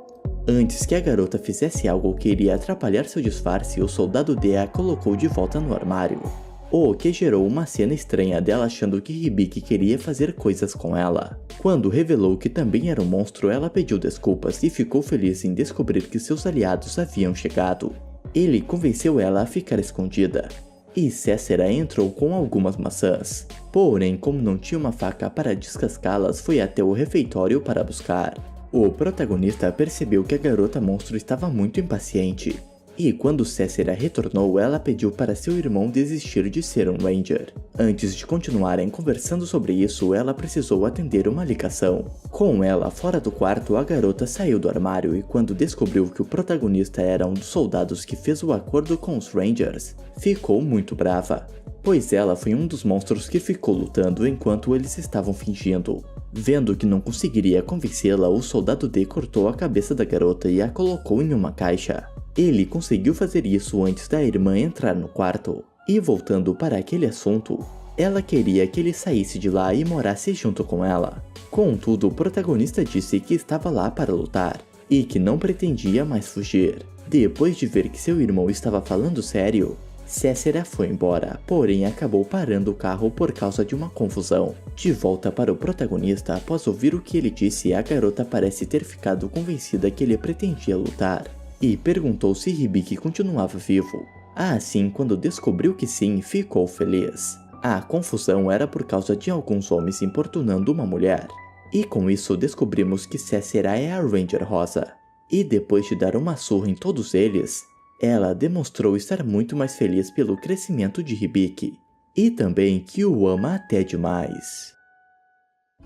Antes que a garota fizesse algo que iria atrapalhar seu disfarce, o soldado D a colocou de volta no armário, o que gerou uma cena estranha dela achando que Hibiki queria fazer coisas com ela. Quando revelou que também era um monstro, ela pediu desculpas e ficou feliz em descobrir que seus aliados haviam chegado. Ele convenceu ela a ficar escondida, e Cécera entrou com algumas maçãs. Porém, como não tinha uma faca para descascá-las, foi até o refeitório para buscar. O protagonista percebeu que a garota monstro estava muito impaciente, e quando Cécera retornou, ela pediu para seu irmão desistir de ser um Ranger. Antes de continuarem conversando sobre isso, ela precisou atender uma ligação. Com ela fora do quarto, a garota saiu do armário e quando descobriu que o protagonista era um dos soldados que fez o acordo com os Rangers, ficou muito brava, pois ela foi um dos monstros que ficou lutando enquanto eles estavam fingindo. Vendo que não conseguiria convencê-la, o soldado D cortou a cabeça da garota e a colocou em uma caixa. Ele conseguiu fazer isso antes da irmã entrar no quarto. E voltando para aquele assunto, ela queria que ele saísse de lá e morasse junto com ela. Contudo, o protagonista disse que estava lá para lutar e que não pretendia mais fugir. Depois de ver que seu irmão estava falando sério, Cécera foi embora, porém acabou parando o carro por causa de uma confusão. De volta para o protagonista, após ouvir o que ele disse, a garota parece ter ficado convencida que ele pretendia lutar, e perguntou se Hibiki continuava vivo. Assim, quando descobriu que sim, ficou feliz. A confusão era por causa de alguns homens importunando uma mulher. E com isso descobrimos que Cécera é a Ranger Rosa. E depois de dar uma surra em todos eles, ela demonstrou estar muito mais feliz pelo crescimento de Hibiki, e também que o ama até demais.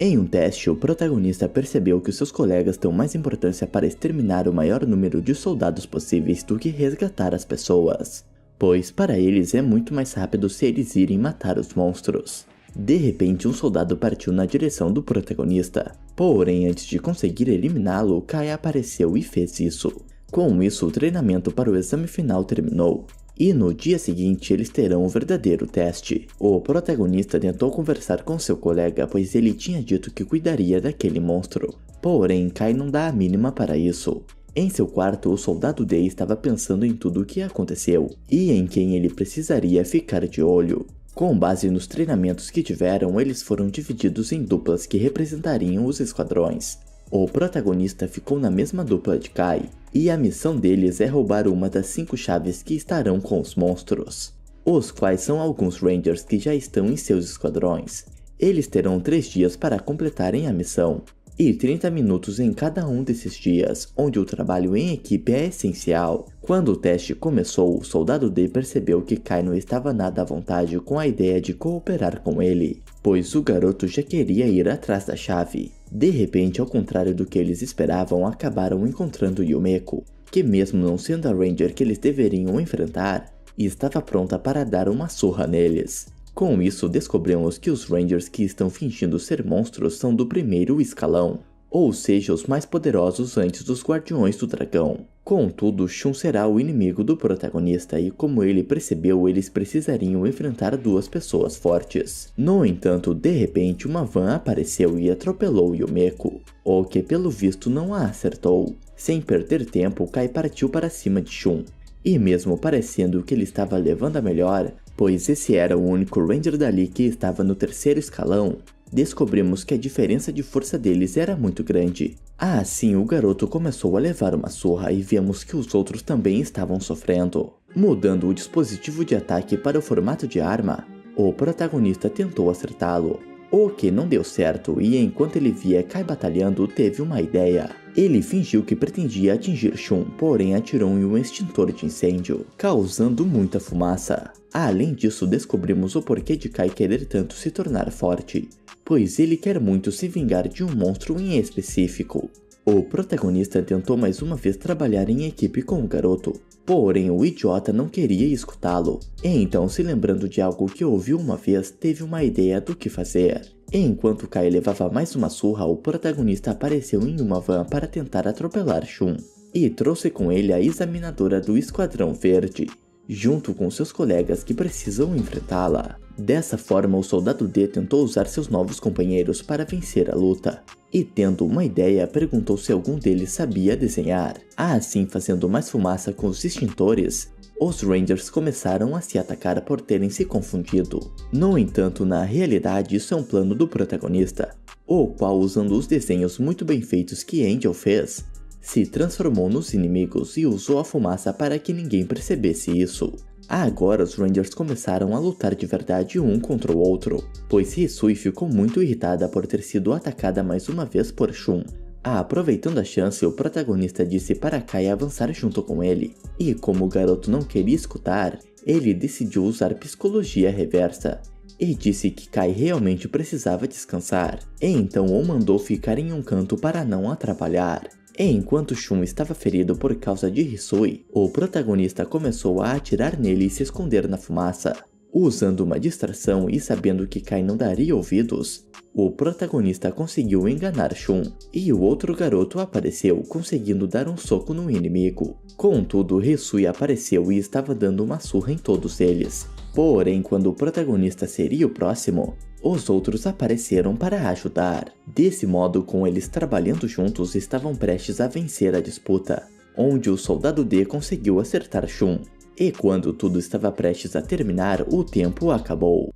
Em um teste, o protagonista percebeu que seus colegas dão mais importância para exterminar o maior número de soldados possíveis do que resgatar as pessoas, pois para eles é muito mais rápido se eles irem matar os monstros. De repente, um soldado partiu na direção do protagonista, porém antes de conseguir eliminá-lo, Kai apareceu e fez isso. Com isso, o treinamento para o exame final terminou, e no dia seguinte eles terão o verdadeiro teste. O protagonista tentou conversar com seu colega, pois ele tinha dito que cuidaria daquele monstro. Porém, Kai não dá a mínima para isso. Em seu quarto, o soldado D estava pensando em tudo o que aconteceu, e em quem ele precisaria ficar de olho. Com base nos treinamentos que tiveram, eles foram divididos em duplas que representariam os esquadrões. O protagonista ficou na mesma dupla de Kai, e a missão deles é roubar uma das 5 chaves que estarão com os monstros, os quais são alguns Rangers que já estão em seus esquadrões. Eles terão 3 dias para completarem a missão, e 30 minutos em cada um desses dias, onde o trabalho em equipe é essencial. Quando o teste começou, o soldado D percebeu que Kai não estava nada à vontade com a ideia de cooperar com ele, pois o garoto já queria ir atrás da chave. De repente, ao contrário do que eles esperavam, acabaram encontrando Yumeko, que mesmo não sendo a Ranger que eles deveriam enfrentar, estava pronta para dar uma surra neles. Com isso, descobrimos que os Rangers que estão fingindo ser monstros são do primeiro escalão, ou seja, os mais poderosos antes dos Guardiões do Dragão. Contudo, Shun será o inimigo do protagonista e, como ele percebeu, eles precisariam enfrentar 2 pessoas fortes. No entanto, de repente uma van apareceu e atropelou Yumeko, o que pelo visto não a acertou. Sem perder tempo, Kai partiu para cima de Shun, e mesmo parecendo que ele estava levando a melhor, pois esse era o único Ranger dali que estava no 3º escalão, descobrimos que a diferença de força deles era muito grande. Assim, o garoto começou a levar uma surra e vemos que os outros também estavam sofrendo. Mudando o dispositivo de ataque para o formato de arma, o protagonista tentou acertá-lo, o que não deu certo, e enquanto ele via Kai batalhando, teve uma ideia. Ele fingiu que pretendia atingir Shun, porém atirou em um extintor de incêndio, causando muita fumaça. Além disso, descobrimos o porquê de Kai querer tanto se tornar forte, pois ele quer muito se vingar de um monstro em específico. O protagonista tentou mais uma vez trabalhar em equipe com o garoto, porém o idiota não queria escutá-lo. Então, se lembrando de algo que ouviu uma vez, teve uma ideia do que fazer. Enquanto Kai levava mais uma surra, o protagonista apareceu em uma van para tentar atropelar Shun, e trouxe com ele a examinadora do Esquadrão Verde, junto com seus colegas que precisam enfrentá-la. Dessa forma, o Soldado D tentou usar seus novos companheiros para vencer a luta, e tendo uma ideia, perguntou se algum deles sabia desenhar. Assim, fazendo mais fumaça com os extintores, os Rangers começaram a se atacar por terem se confundido. No entanto, na realidade isso é um plano do protagonista, o qual, usando os desenhos muito bem feitos que Angel fez, se transformou nos inimigos e usou a fumaça para que ninguém percebesse isso. Agora os Rangers começaram a lutar de verdade um contra o outro, pois Hisui ficou muito irritada por ter sido atacada mais uma vez por Shun. Aproveitando a chance, o protagonista disse para Kai avançar junto com ele, e como o garoto não queria escutar, ele decidiu usar psicologia reversa, e disse que Kai realmente precisava descansar, e então o mandou ficar em um canto para não atrapalhar. Enquanto Shun estava ferido por causa de Hisui, o protagonista começou a atirar nele e se esconder na fumaça. Usando uma distração e sabendo que Kai não daria ouvidos, o protagonista conseguiu enganar Shun, e o outro garoto apareceu, conseguindo dar um soco no inimigo. Contudo, Hisui apareceu e estava dando uma surra em todos eles. Porém, quando o protagonista seria o próximo, os outros apareceram para ajudar. Desse modo, com eles trabalhando juntos, estavam prestes a vencer a disputa, onde o Soldado D conseguiu acertar Shun. E quando tudo estava prestes a terminar, o tempo acabou.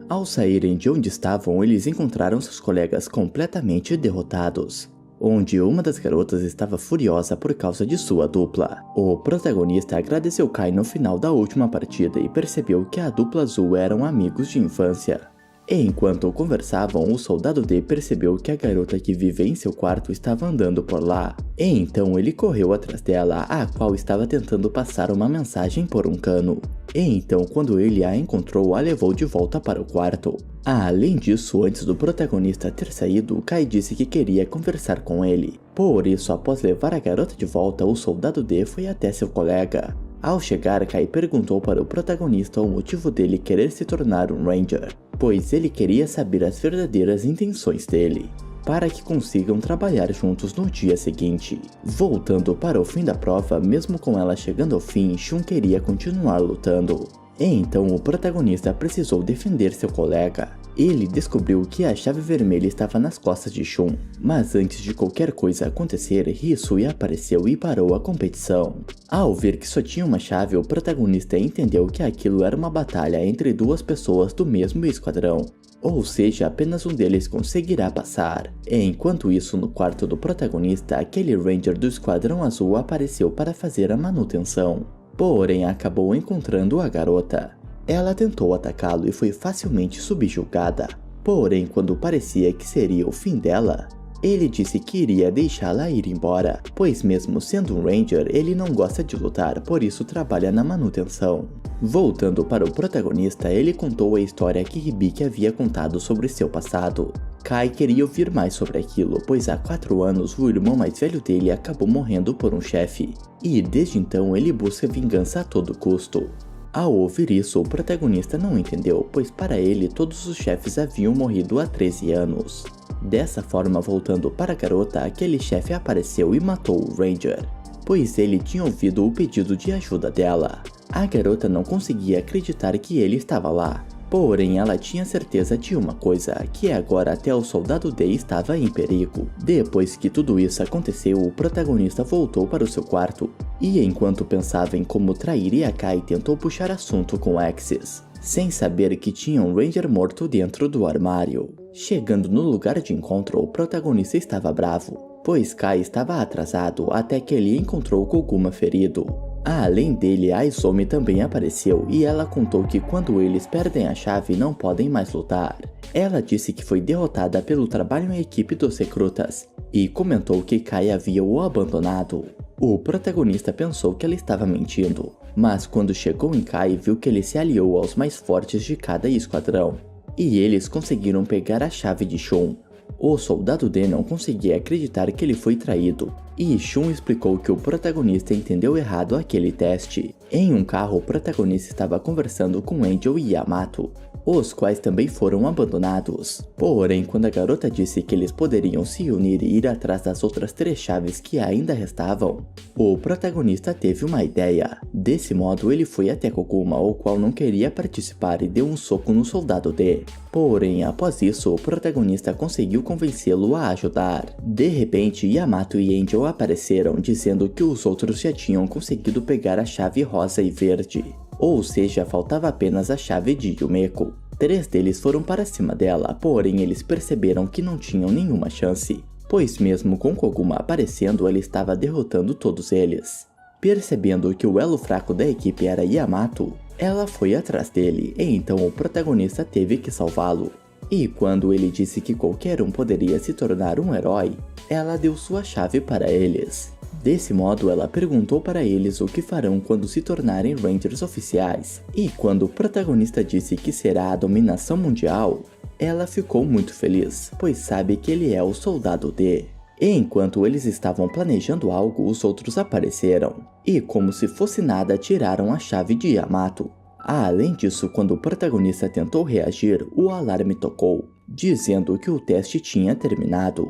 Ao saírem de onde estavam, eles encontraram seus colegas completamente derrotados, onde uma das garotas estava furiosa por causa de sua dupla. O protagonista agradeceu Kai no final da última partida e percebeu que a dupla azul eram amigos de infância. Enquanto conversavam, o Soldado D percebeu que a garota que vive em seu quarto estava andando por lá. Então ele correu atrás dela, a qual estava tentando passar uma mensagem por um cano. Então, quando ele a encontrou, a levou de volta para o quarto. Além disso, antes do protagonista ter saído, Kai disse que queria conversar com ele. Por isso, após levar a garota de volta, o Soldado D foi até seu colega. Ao chegar, Kai perguntou para o protagonista o motivo dele querer se tornar um Ranger, pois ele queria saber as verdadeiras intenções dele, para que consigam trabalhar juntos no dia seguinte. Voltando para o fim da prova, mesmo com ela chegando ao fim, Shun queria continuar lutando. Então o protagonista precisou defender seu colega. Ele descobriu que a chave vermelha estava nas costas de Shun, mas antes de qualquer coisa acontecer, Hisui apareceu e parou a competição. Ao ver que só tinha uma chave, o protagonista entendeu que aquilo era uma batalha entre duas pessoas do mesmo esquadrão, ou seja, apenas um deles conseguirá passar. Enquanto isso, no quarto do protagonista, aquele Ranger do Esquadrão Azul apareceu para fazer a manutenção, porém acabou encontrando a garota. Ela tentou atacá-lo e foi facilmente subjugada, porém quando parecia que seria o fim dela, ele disse que iria deixá-la ir embora, pois mesmo sendo um Ranger, ele não gosta de lutar, por isso trabalha na manutenção. Voltando para o protagonista, ele contou a história que Hibiki havia contado sobre seu passado. Kai queria ouvir mais sobre aquilo, pois há 4 anos o irmão mais velho dele acabou morrendo por um chefe, e desde então ele busca vingança a todo custo. Ao ouvir isso, o protagonista não entendeu, pois para ele todos os chefes haviam morrido há 13 anos. Dessa forma, voltando para a garota, aquele chefe apareceu e matou o Ranger, pois ele tinha ouvido o pedido de ajuda dela. A garota não conseguia acreditar que ele estava lá, porém ela tinha certeza de uma coisa, que agora até o Soldado D estava em perigo. Depois que tudo isso aconteceu, o protagonista voltou para o seu quarto, e enquanto pensava em como trair Kai, tentou puxar assunto com Axis, sem saber que tinha um Ranger morto dentro do armário. Chegando no lugar de encontro, o protagonista estava bravo, pois Kai estava atrasado até que ele encontrou Koguma ferido. Além dele, a Izumi também apareceu e ela contou que quando eles perdem a chave não podem mais lutar. Ela disse que foi derrotada pelo trabalho em equipe dos recrutas e comentou que Kai havia o abandonado. O protagonista pensou que ela estava mentindo, mas quando chegou em Kai viu que ele se aliou aos mais fortes de cada esquadrão, e eles conseguiram pegar a chave de Shun. O soldado D não conseguia acreditar que ele foi traído, e Shun explicou que o protagonista entendeu errado aquele teste. Em um carro, o protagonista estava conversando com Angel e Yamato, os quais também foram abandonados. Porém, quando a garota disse que eles poderiam se unir e ir atrás das outras 3 chaves que ainda restavam, o protagonista teve uma ideia. Desse modo, ele foi até Koguma, o qual não queria participar, e deu um soco no soldado D. Porém, após isso, o protagonista conseguiu convencê-lo a ajudar. De repente, Yamato e Angel apareceram, dizendo que os outros já tinham conseguido pegar a chave rosa e verde. Ou seja, faltava apenas a chave de Yumeko. 3 deles foram para cima dela, porém eles perceberam que não tinham nenhuma chance, pois mesmo com Koguma aparecendo, ele estava derrotando todos eles. Percebendo que o elo fraco da equipe era Yamato, ela foi atrás dele, e então o protagonista teve que salvá-lo. E quando ele disse que qualquer um poderia se tornar um herói, ela deu sua chave para eles. Desse modo, ela perguntou para eles o que farão quando se tornarem Rangers oficiais, e quando o protagonista disse que será a dominação mundial, ela ficou muito feliz, pois sabe que ele é o soldado D. E enquanto eles estavam planejando algo, os outros apareceram, e como se fosse nada, tiraram a chave de Yamato. Além disso, quando o protagonista tentou reagir, o alarme tocou, dizendo que o teste tinha terminado.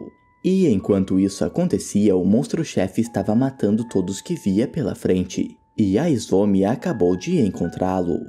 E enquanto isso acontecia, o monstro-chefe estava matando todos que via pela frente, e a Izomi acabou de encontrá-lo.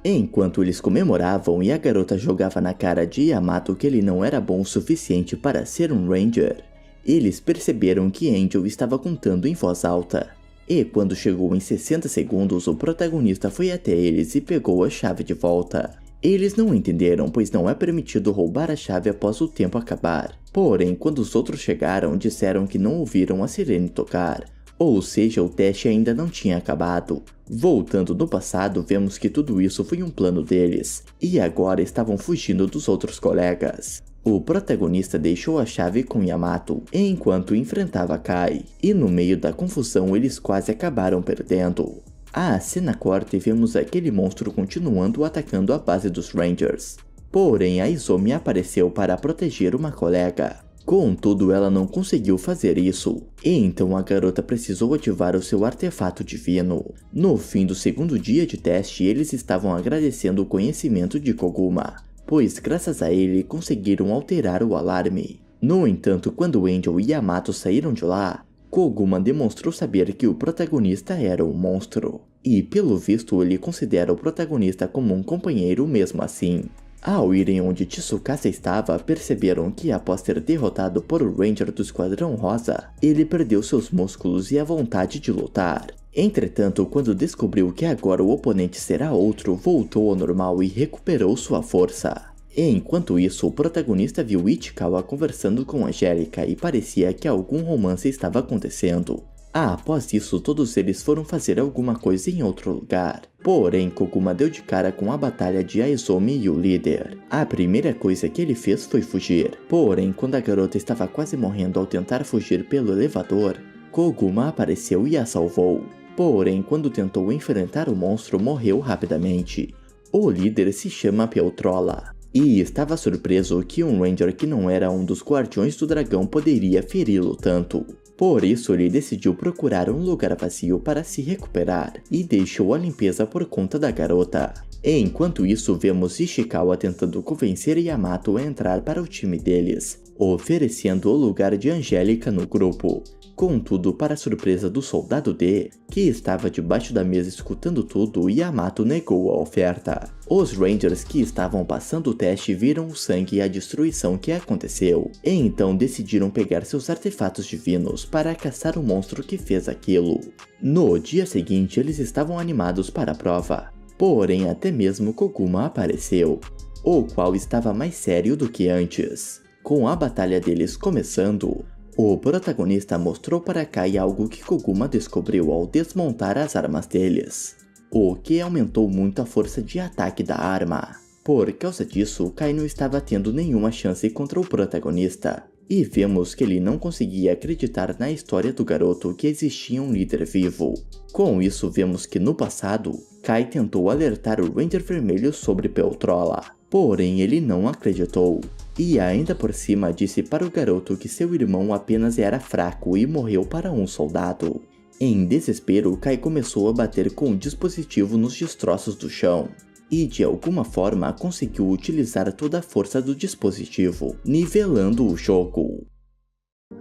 Enquanto eles comemoravam e a garota jogava na cara de Yamato que ele não era bom o suficiente para ser um Ranger, eles perceberam que Angel estava contando em voz alta. E quando chegou em 60 segundos, o protagonista foi até eles e pegou a chave de volta. Eles não entenderam, pois não é permitido roubar a chave após o tempo acabar. Porém, quando os outros chegaram, disseram que não ouviram a sirene tocar, ou seja, o teste ainda não tinha acabado. Voltando no passado, vemos que tudo isso foi um plano deles, e agora estavam fugindo dos outros colegas. O protagonista deixou a chave com Yamato enquanto enfrentava Kai, e no meio da confusão eles quase acabaram perdendo. A cena corta e vemos aquele monstro continuando atacando a base dos Rangers. Porém, a Izomi apareceu para proteger uma colega. Contudo, ela não conseguiu fazer isso, e então a garota precisou ativar o seu artefato divino. No fim do segundo dia de teste, eles estavam agradecendo o conhecimento de Koguma, pois graças a ele conseguiram alterar o alarme. No entanto, quando Angel e Yamato saíram de lá, Koguma demonstrou saber que o protagonista era um monstro, e pelo visto ele considera o protagonista como um companheiro mesmo assim. Ao irem onde Tsukasa estava, perceberam que após ter derrotado por o Ranger do Esquadrão Rosa, ele perdeu seus músculos e a vontade de lutar. Entretanto, quando descobriu que agora o oponente será outro, voltou ao normal e recuperou sua força. Enquanto isso, o protagonista viu Ichikawa conversando com Angélica e parecia que algum romance estava acontecendo. Após isso, todos eles foram fazer alguma coisa em outro lugar. Porém, Koguma deu de cara com a batalha de Aizomi e o líder. A primeira coisa que ele fez foi fugir. Porém, quando a garota estava quase morrendo ao tentar fugir pelo elevador, Koguma apareceu e a salvou. Porém, quando tentou enfrentar o monstro, morreu rapidamente. O líder se chama Peltrola, e estava surpreso que um Ranger que não era um dos Guardiões do Dragão poderia feri-lo tanto. Por isso ele decidiu procurar um lugar vazio para se recuperar e deixou a limpeza por conta da garota. Enquanto isso, vemos Ishikawa tentando convencer Yamato a entrar para o time deles, oferecendo o lugar de Angélica no grupo. Contudo, para surpresa do soldado D, que estava debaixo da mesa escutando tudo, Yamato negou a oferta. Os Rangers que estavam passando o teste viram o sangue e a destruição que aconteceu, e então decidiram pegar seus artefatos divinos para caçar o monstro que fez aquilo. No dia seguinte, eles estavam animados para a prova, porém até mesmo Koguma apareceu, o qual estava mais sério do que antes. Com a batalha deles começando, o protagonista mostrou para Kai algo que Koguma descobriu ao desmontar as armas deles, o que aumentou muito a força de ataque da arma. Por causa disso, Kai não estava tendo nenhuma chance contra o protagonista. E vemos que ele não conseguia acreditar na história do garoto que existia um líder vivo. Com isso, vemos que no passado, Kai tentou alertar o Ranger Vermelho sobre Peltrola, porém ele não acreditou. E ainda por cima disse para o garoto que seu irmão apenas era fraco e morreu para um soldado. Em desespero, Kai começou a bater com o dispositivo nos destroços do chão. E de alguma forma conseguiu utilizar toda a força do dispositivo, nivelando o jogo.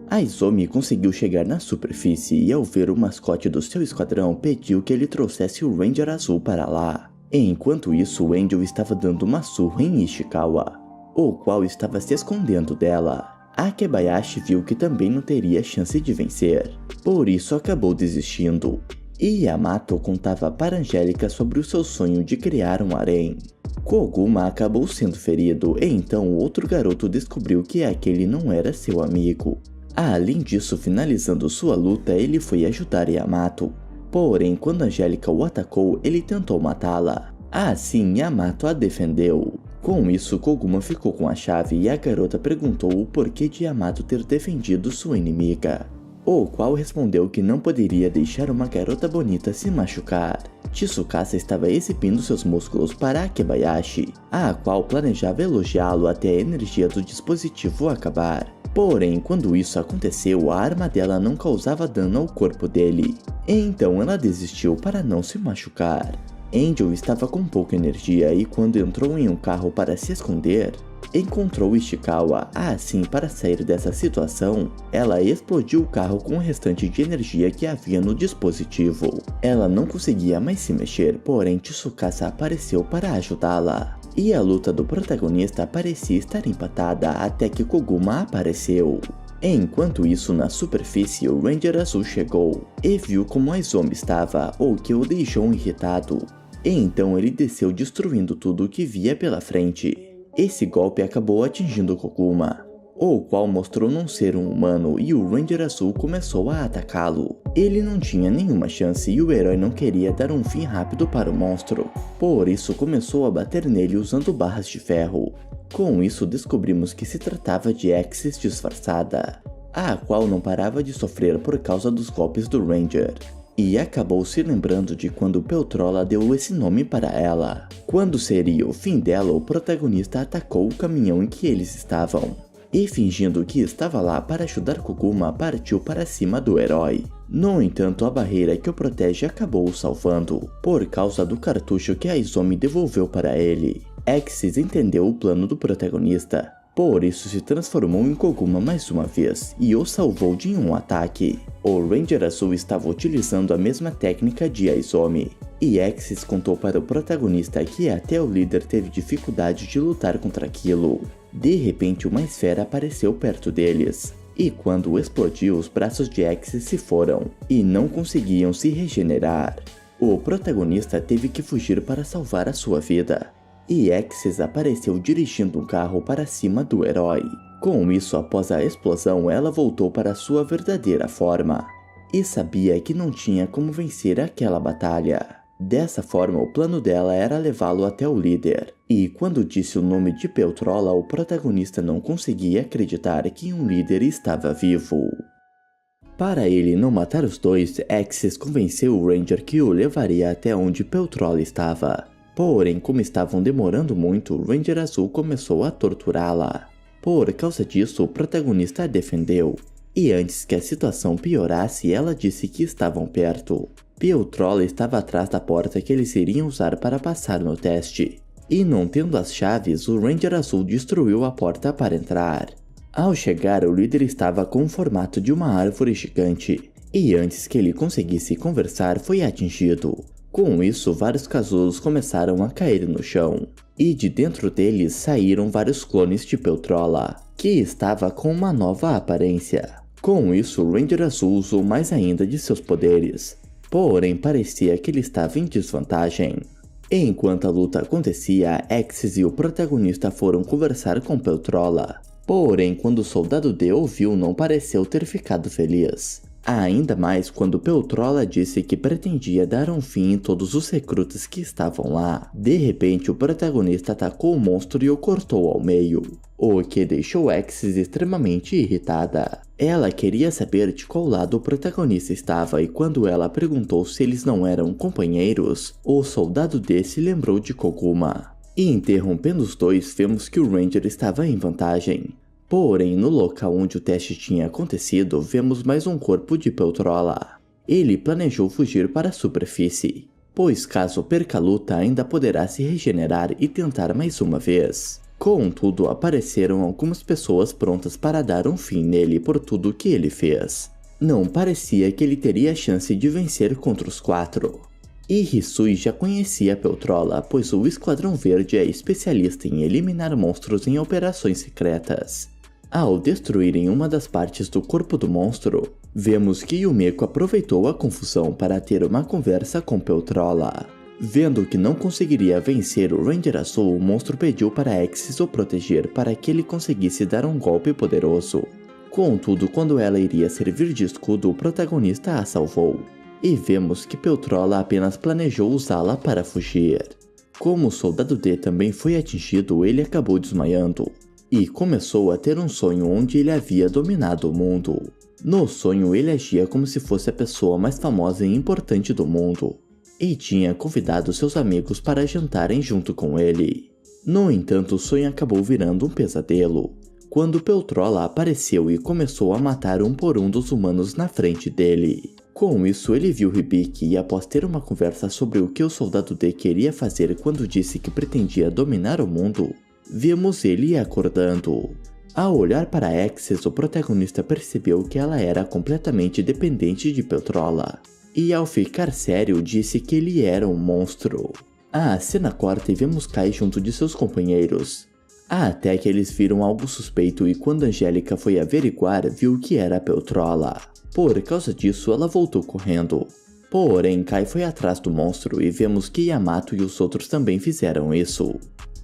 Aizomi conseguiu chegar na superfície e ao ver o mascote do seu esquadrão pediu que ele trouxesse o Ranger Azul para lá. Enquanto isso, o Angel estava dando uma surra em Ishikawa, o qual estava se escondendo dela. Akebayashi viu que também não teria chance de vencer, por isso acabou desistindo. E Yamato contava para Angélica sobre o seu sonho de criar um harém. Koguma acabou sendo ferido e então o outro garoto descobriu que aquele não era seu amigo. Além disso, finalizando sua luta, ele foi ajudar Yamato. Porém, quando Angélica o atacou, ele tentou matá-la. Assim, Yamato a defendeu. Com isso, Koguma ficou com a chave e a garota perguntou o porquê de Yamato ter defendido sua inimiga, o qual respondeu que não poderia deixar uma garota bonita se machucar. Tsukasa estava exibindo seus músculos para Akebayashi, a qual planejava elogiá-lo até a energia do dispositivo acabar. Porém, quando isso aconteceu, a arma dela não causava dano ao corpo dele, então ela desistiu para não se machucar. Angel estava com pouca energia e quando entrou em um carro para se esconder, encontrou Ishikawa. Assim, para sair dessa situação, ela explodiu o carro com o restante de energia que havia no dispositivo. Ela não conseguia mais se mexer, porém Tsukasa apareceu para ajudá-la. E a luta do protagonista parecia estar empatada até que Koguma apareceu. Enquanto isso, na superfície, o Ranger Azul chegou e viu como Aizomi estava, o que o deixou irritado. Então ele desceu destruindo tudo o que via pela frente. Esse golpe acabou atingindo Koguma, o qual mostrou não ser um humano e o Ranger Azul começou a atacá-lo. Ele não tinha nenhuma chance e o herói não queria dar um fim rápido para o monstro, por isso começou a bater nele usando barras de ferro. Com isso descobrimos que se tratava de Axis disfarçada, a qual não parava de sofrer por causa dos golpes do Ranger. E acabou se lembrando de quando Peltrola deu esse nome para ela. Quando seria o fim dela, o protagonista atacou o caminhão em que eles estavam. E fingindo que estava lá para ajudar Koguma, partiu para cima do herói. No entanto, a barreira que o protege acabou o salvando, por causa do cartucho que Aizomi devolveu para ele. Axis entendeu o plano do protagonista, por isso se transformou em Koguma mais uma vez e o salvou de um ataque. O Ranger Azul estava utilizando a mesma técnica de Aizomi, e Axis contou para o protagonista que até o líder teve dificuldade de lutar contra aquilo. De repente, uma esfera apareceu perto deles, e quando explodiu, os braços de Axis se foram e não conseguiam se regenerar. O protagonista teve que fugir para salvar a sua vida, e Axis apareceu dirigindo um carro para cima do herói. Com isso, após a explosão, ela voltou para sua verdadeira forma, e sabia que não tinha como vencer aquela batalha. Dessa forma, o plano dela era levá-lo até o líder, e quando disse o nome de Peltrola, o protagonista não conseguia acreditar que um líder estava vivo. Para ele não matar os dois, Axis convenceu o Ranger que o levaria até onde Peltrola estava. Porém, como estavam demorando muito, o Ranger Azul começou a torturá-la. Por causa disso, o protagonista a defendeu, e antes que a situação piorasse, ela disse que estavam perto. Peltrola estava atrás da porta que eles iriam usar para passar no teste, e não tendo as chaves, o Ranger Azul destruiu a porta para entrar. Ao chegar, o líder estava com o formato de uma árvore gigante, e antes que ele conseguisse conversar, foi atingido. Com isso, vários casulos começaram a cair no chão, e de dentro deles saíram vários clones de Peltrola, que estava com uma nova aparência. Com isso, o Ranger Azul usou mais ainda de seus poderes, porém parecia que ele estava em desvantagem. Enquanto a luta acontecia, Axis e o protagonista foram conversar com Peltrola, porém quando o soldado D ouviu, não pareceu ter ficado feliz. Ainda mais quando Peltrola disse que pretendia dar um fim em todos os recrutas que estavam lá. De repente, o protagonista atacou o monstro e o cortou ao meio, o que deixou Axis extremamente irritada. Ela queria saber de qual lado o protagonista estava e quando ela perguntou se eles não eram companheiros, o soldado D se lembrou de Koguma. E interrompendo os dois, vemos que o Ranger estava em vantagem. Porém, no local onde o teste tinha acontecido, vemos mais um corpo de Peltrola. Ele planejou fugir para a superfície, pois caso perca a luta ainda poderá se regenerar e tentar mais uma vez. Contudo, apareceram algumas pessoas prontas para dar um fim nele por tudo que ele fez. Não parecia que ele teria chance de vencer contra os 4. E Hisui já conhecia Peltrola, pois o Esquadrão Verde é especialista em eliminar monstros em operações secretas. Ao destruírem uma das partes do corpo do monstro, vemos que Yumeko aproveitou a confusão para ter uma conversa com Peltrola. Vendo que não conseguiria vencer o Ranger Azul, o monstro pediu para Axis o proteger para que ele conseguisse dar um golpe poderoso. Contudo, quando ela iria servir de escudo, o protagonista a salvou. E vemos que Peltrola apenas planejou usá-la para fugir. Como o soldado D também foi atingido, ele acabou desmaiando. E começou a ter um sonho onde ele havia dominado o mundo. No sonho ele agia como se fosse a pessoa mais famosa e importante do mundo, e tinha convidado seus amigos para jantarem junto com ele. No entanto, o sonho acabou virando um pesadelo, quando Peltrola apareceu e começou a matar um por um dos humanos na frente dele. Com isso, ele viu Hibiki e após ter uma conversa sobre o que o soldado D queria fazer quando disse que pretendia dominar o mundo, vimos ele acordando. Ao olhar para Axis, o protagonista percebeu que ela era completamente dependente de Peltrola, e ao ficar sério disse que ele era um monstro. A cena corta e vemos Kai junto de seus companheiros, até que eles viram algo suspeito e quando Angélica foi averiguar, viu que era Peltrola. Por causa disso, ela voltou correndo. Porém, Kai foi atrás do monstro e vemos que Yamato e os outros também fizeram isso.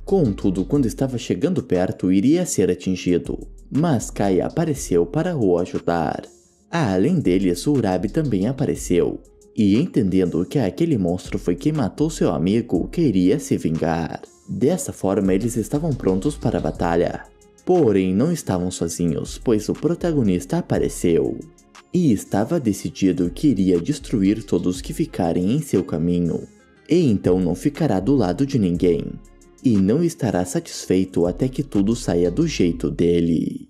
Contudo, quando estava chegando perto, iria ser atingido, mas Kai apareceu para o ajudar. Além deles, o Urabi também apareceu, e entendendo que aquele monstro foi quem matou seu amigo, queria se vingar. Dessa forma, eles estavam prontos para a batalha. Porém, não estavam sozinhos, pois o protagonista apareceu. E estava decidido que iria destruir todos que ficarem em seu caminho. E então não ficará do lado de ninguém. E não estará satisfeito até que tudo saia do jeito dele.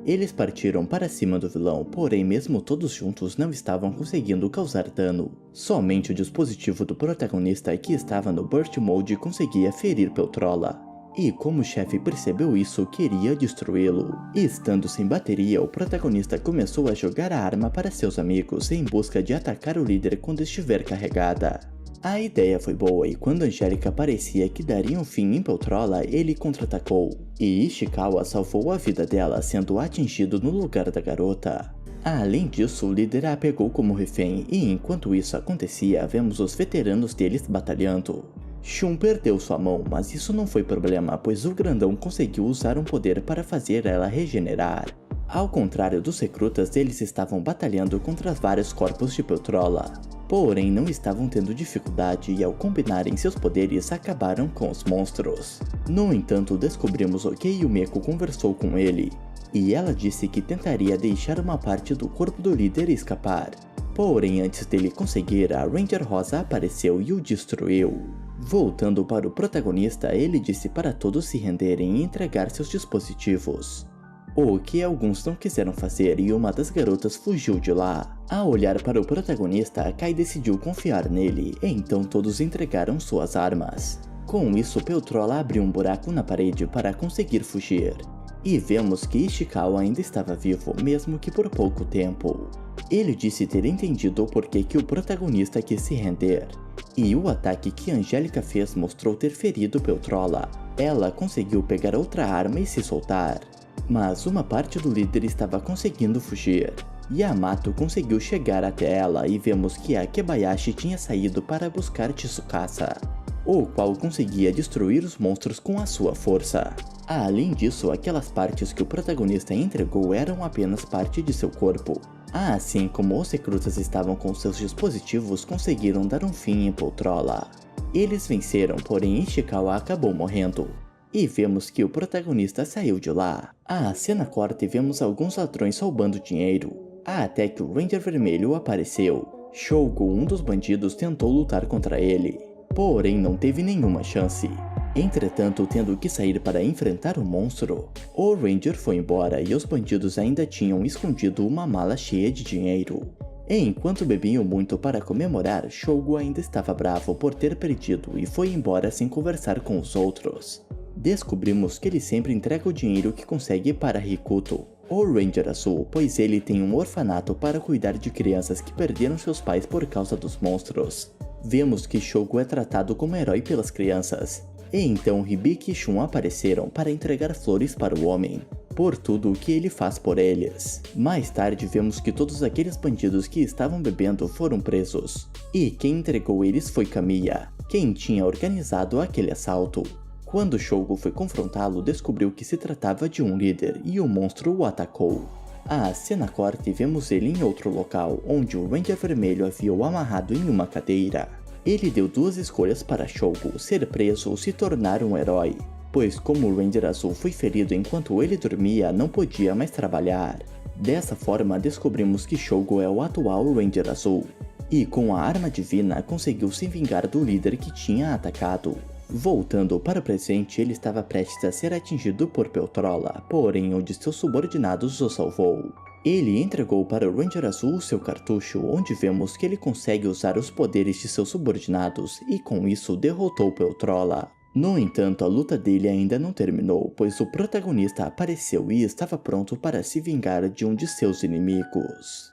Eles partiram para cima do vilão, porém mesmo todos juntos não estavam conseguindo causar dano. Somente o dispositivo do protagonista que estava no Burst Mode conseguia ferir Peltrola. E como o chefe percebeu isso, queria destruí-lo. E estando sem bateria, o protagonista começou a jogar a arma para seus amigos em busca de atacar o líder quando estiver carregada. A ideia foi boa e quando Angélica parecia que daria um fim em Peltrola, ele contra-atacou, e Ishikawa salvou a vida dela sendo atingido no lugar da garota. Além disso, o líder a pegou como refém e enquanto isso acontecia, vemos os veteranos deles batalhando. Shun perdeu sua mão, mas isso não foi problema, pois o grandão conseguiu usar um poder para fazer ela regenerar. Ao contrário dos recrutas, eles estavam batalhando contra vários corpos de Peltrola. Porém, não estavam tendo dificuldade e ao combinarem seus poderes, acabaram com os monstros. No entanto, descobrimos que Yumeko conversou com ele, e ela disse que tentaria deixar uma parte do corpo do líder escapar. Porém, antes dele conseguir, a Ranger Rosa apareceu e o destruiu. Voltando para o protagonista, ele disse para todos se renderem e entregar seus dispositivos. O que alguns não quiseram fazer e uma das garotas fugiu de lá. Ao olhar para o protagonista, Kai decidiu confiar nele, então todos entregaram suas armas. Com isso, Peltrola abriu um buraco na parede para conseguir fugir. E vemos que Ishikawa ainda estava vivo, mesmo que por pouco tempo. Ele disse ter entendido o porquê que o protagonista quis se render. E o ataque que Angélica fez mostrou ter ferido Peltrola. Ela conseguiu pegar outra arma e se soltar. Mas uma parte do líder estava conseguindo fugir. Yamato conseguiu chegar até ela e vemos que Akebayashi tinha saído para buscar Tsukasa, o qual conseguia destruir os monstros com a sua força. Além disso, aquelas partes que o protagonista entregou eram apenas parte de seu corpo. Assim como os recrutas estavam com seus dispositivos, conseguiram dar um fim em Poltrola. Eles venceram, porém Ishikawa acabou morrendo. E vemos que o protagonista saiu de lá. A cena corta e vemos alguns ladrões roubando dinheiro, até que o Ranger Vermelho apareceu. Shogo, um dos bandidos, tentou lutar contra ele, porém não teve nenhuma chance. Entretanto, tendo que sair para enfrentar o monstro, o Ranger foi embora e os bandidos ainda tinham escondido uma mala cheia de dinheiro. Enquanto bebiam muito para comemorar, Shogo ainda estava bravo por ter perdido e foi embora sem conversar com os outros. Descobrimos que ele sempre entrega o dinheiro que consegue para Rikuto, o Ranger Azul, pois ele tem um orfanato para cuidar de crianças que perderam seus pais por causa dos monstros. Vemos que Shogo é tratado como herói pelas crianças, e então Hibiki e Shun apareceram para entregar flores para o homem, por tudo o que ele faz por eles. Mais tarde vemos que todos aqueles bandidos que estavam bebendo foram presos, e quem entregou eles foi Kamiya, quem tinha organizado aquele assalto. Quando Shogo foi confrontá-lo, descobriu que se tratava de um líder e o monstro o atacou. A cena corta e vemos ele em outro local, onde o Ranger Vermelho havia o amarrado em uma cadeira. Ele deu duas escolhas para Shogo: ser preso ou se tornar um herói, pois como o Ranger Azul foi ferido enquanto ele dormia, não podia mais trabalhar. Dessa forma, descobrimos que Shogo é o atual Ranger Azul, e com a arma divina conseguiu se vingar do líder que tinha atacado. Voltando para o presente, ele estava prestes a ser atingido por Poltrola, porém um de seus subordinados o salvou. Ele entregou para o Ranger Azul seu cartucho, onde vemos que ele consegue usar os poderes de seus subordinados e com isso derrotou Poltrola. No entanto, a luta dele ainda não terminou, pois o protagonista apareceu e estava pronto para se vingar de um de seus inimigos.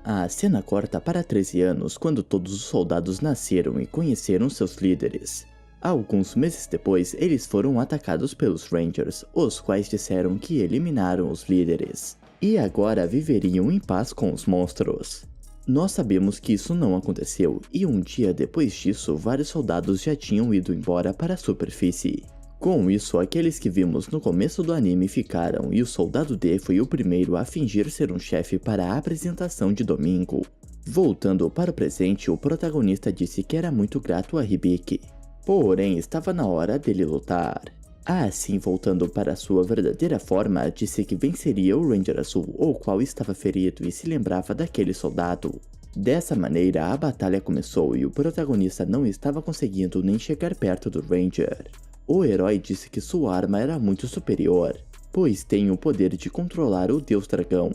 A cena corta para 13 anos, quando todos os soldados nasceram e conheceram seus líderes. Alguns meses depois, eles foram atacados pelos Rangers, os quais disseram que eliminaram os líderes, e agora viveriam em paz com os monstros. Nós sabemos que isso não aconteceu, e um dia depois disso, vários soldados já tinham ido embora para a superfície. Com isso, aqueles que vimos no começo do anime ficaram, e o soldado D foi o primeiro a fingir ser um chefe para a apresentação de domingo. Voltando para o presente, o protagonista disse que era muito grato a Hibiki, porém estava na hora dele lutar. Assim, voltando para sua verdadeira forma, disse que venceria o Ranger Azul, o qual estava ferido e se lembrava daquele soldado. Dessa maneira, a batalha começou e o protagonista não estava conseguindo nem chegar perto do Ranger. O herói disse que sua arma era muito superior, pois tem o poder de controlar o Deus Dragão.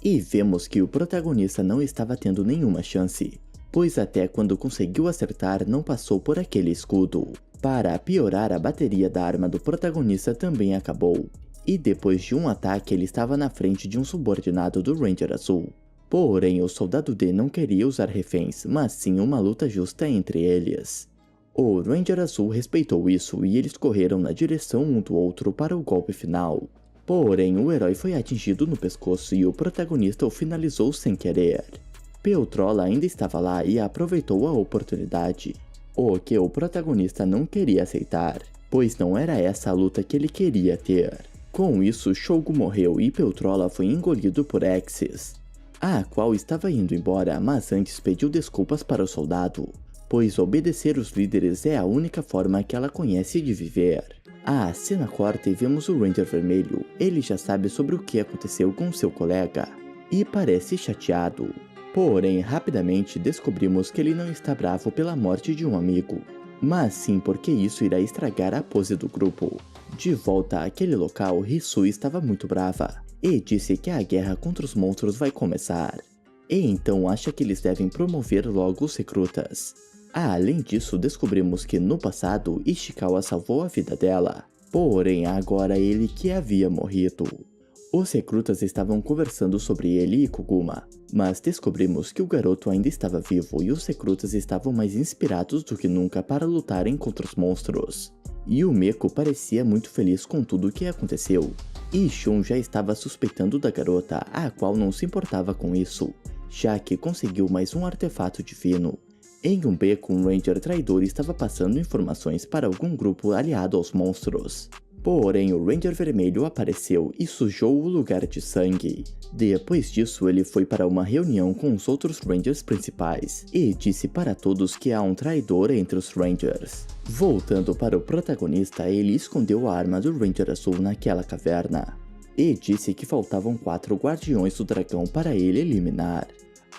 E vemos que o protagonista não estava tendo nenhuma chance, pois até quando conseguiu acertar não passou por aquele escudo. Para piorar, a bateria da arma do protagonista também acabou, e depois de um ataque ele estava na frente de um subordinado do Ranger Azul. Porém, o soldado D não queria usar reféns, mas sim uma luta justa entre eles. O Ranger Azul respeitou isso e eles correram na direção um do outro para o golpe final. Porém, o herói foi atingido no pescoço e o protagonista o finalizou sem querer. Poltrola ainda estava lá e aproveitou a oportunidade, o que o protagonista não queria aceitar, pois não era essa a luta que ele queria ter. Com isso, Shogo morreu e Poltrola foi engolido por Axis, a qual estava indo embora, mas antes pediu desculpas para o soldado, pois obedecer os líderes é a única forma que ela conhece de viver. A cena corta e vemos o Ranger Vermelho. Ele já sabe sobre o que aconteceu com seu colega e parece chateado. Porém, rapidamente descobrimos que ele não está bravo pela morte de um amigo, mas sim porque isso irá estragar a pose do grupo. De volta àquele local, Hisui estava muito brava e disse que a guerra contra os monstros vai começar, e então acha que eles devem promover logo os recrutas. Além disso, descobrimos que no passado Ishikawa salvou a vida dela, porém agora ele que havia morrido. Os recrutas estavam conversando sobre ele e Koguma, mas descobrimos que o garoto ainda estava vivo e os recrutas estavam mais inspirados do que nunca para lutarem contra os monstros. E o Meko parecia muito feliz com tudo o que aconteceu, e Shun já estava suspeitando da garota, a qual não se importava com isso, já que conseguiu mais um artefato divino. Em um beco, um Ranger traidor estava passando informações para algum grupo aliado aos monstros, Porém, o Ranger Vermelho apareceu e sujou o lugar de sangue. Depois disso, ele foi para uma reunião com os outros Rangers principais e disse para todos que há um traidor entre os Rangers. Voltando para o protagonista, ele escondeu a arma do Ranger Azul naquela caverna e disse que faltavam 4 Guardiões do Dragão para ele eliminar.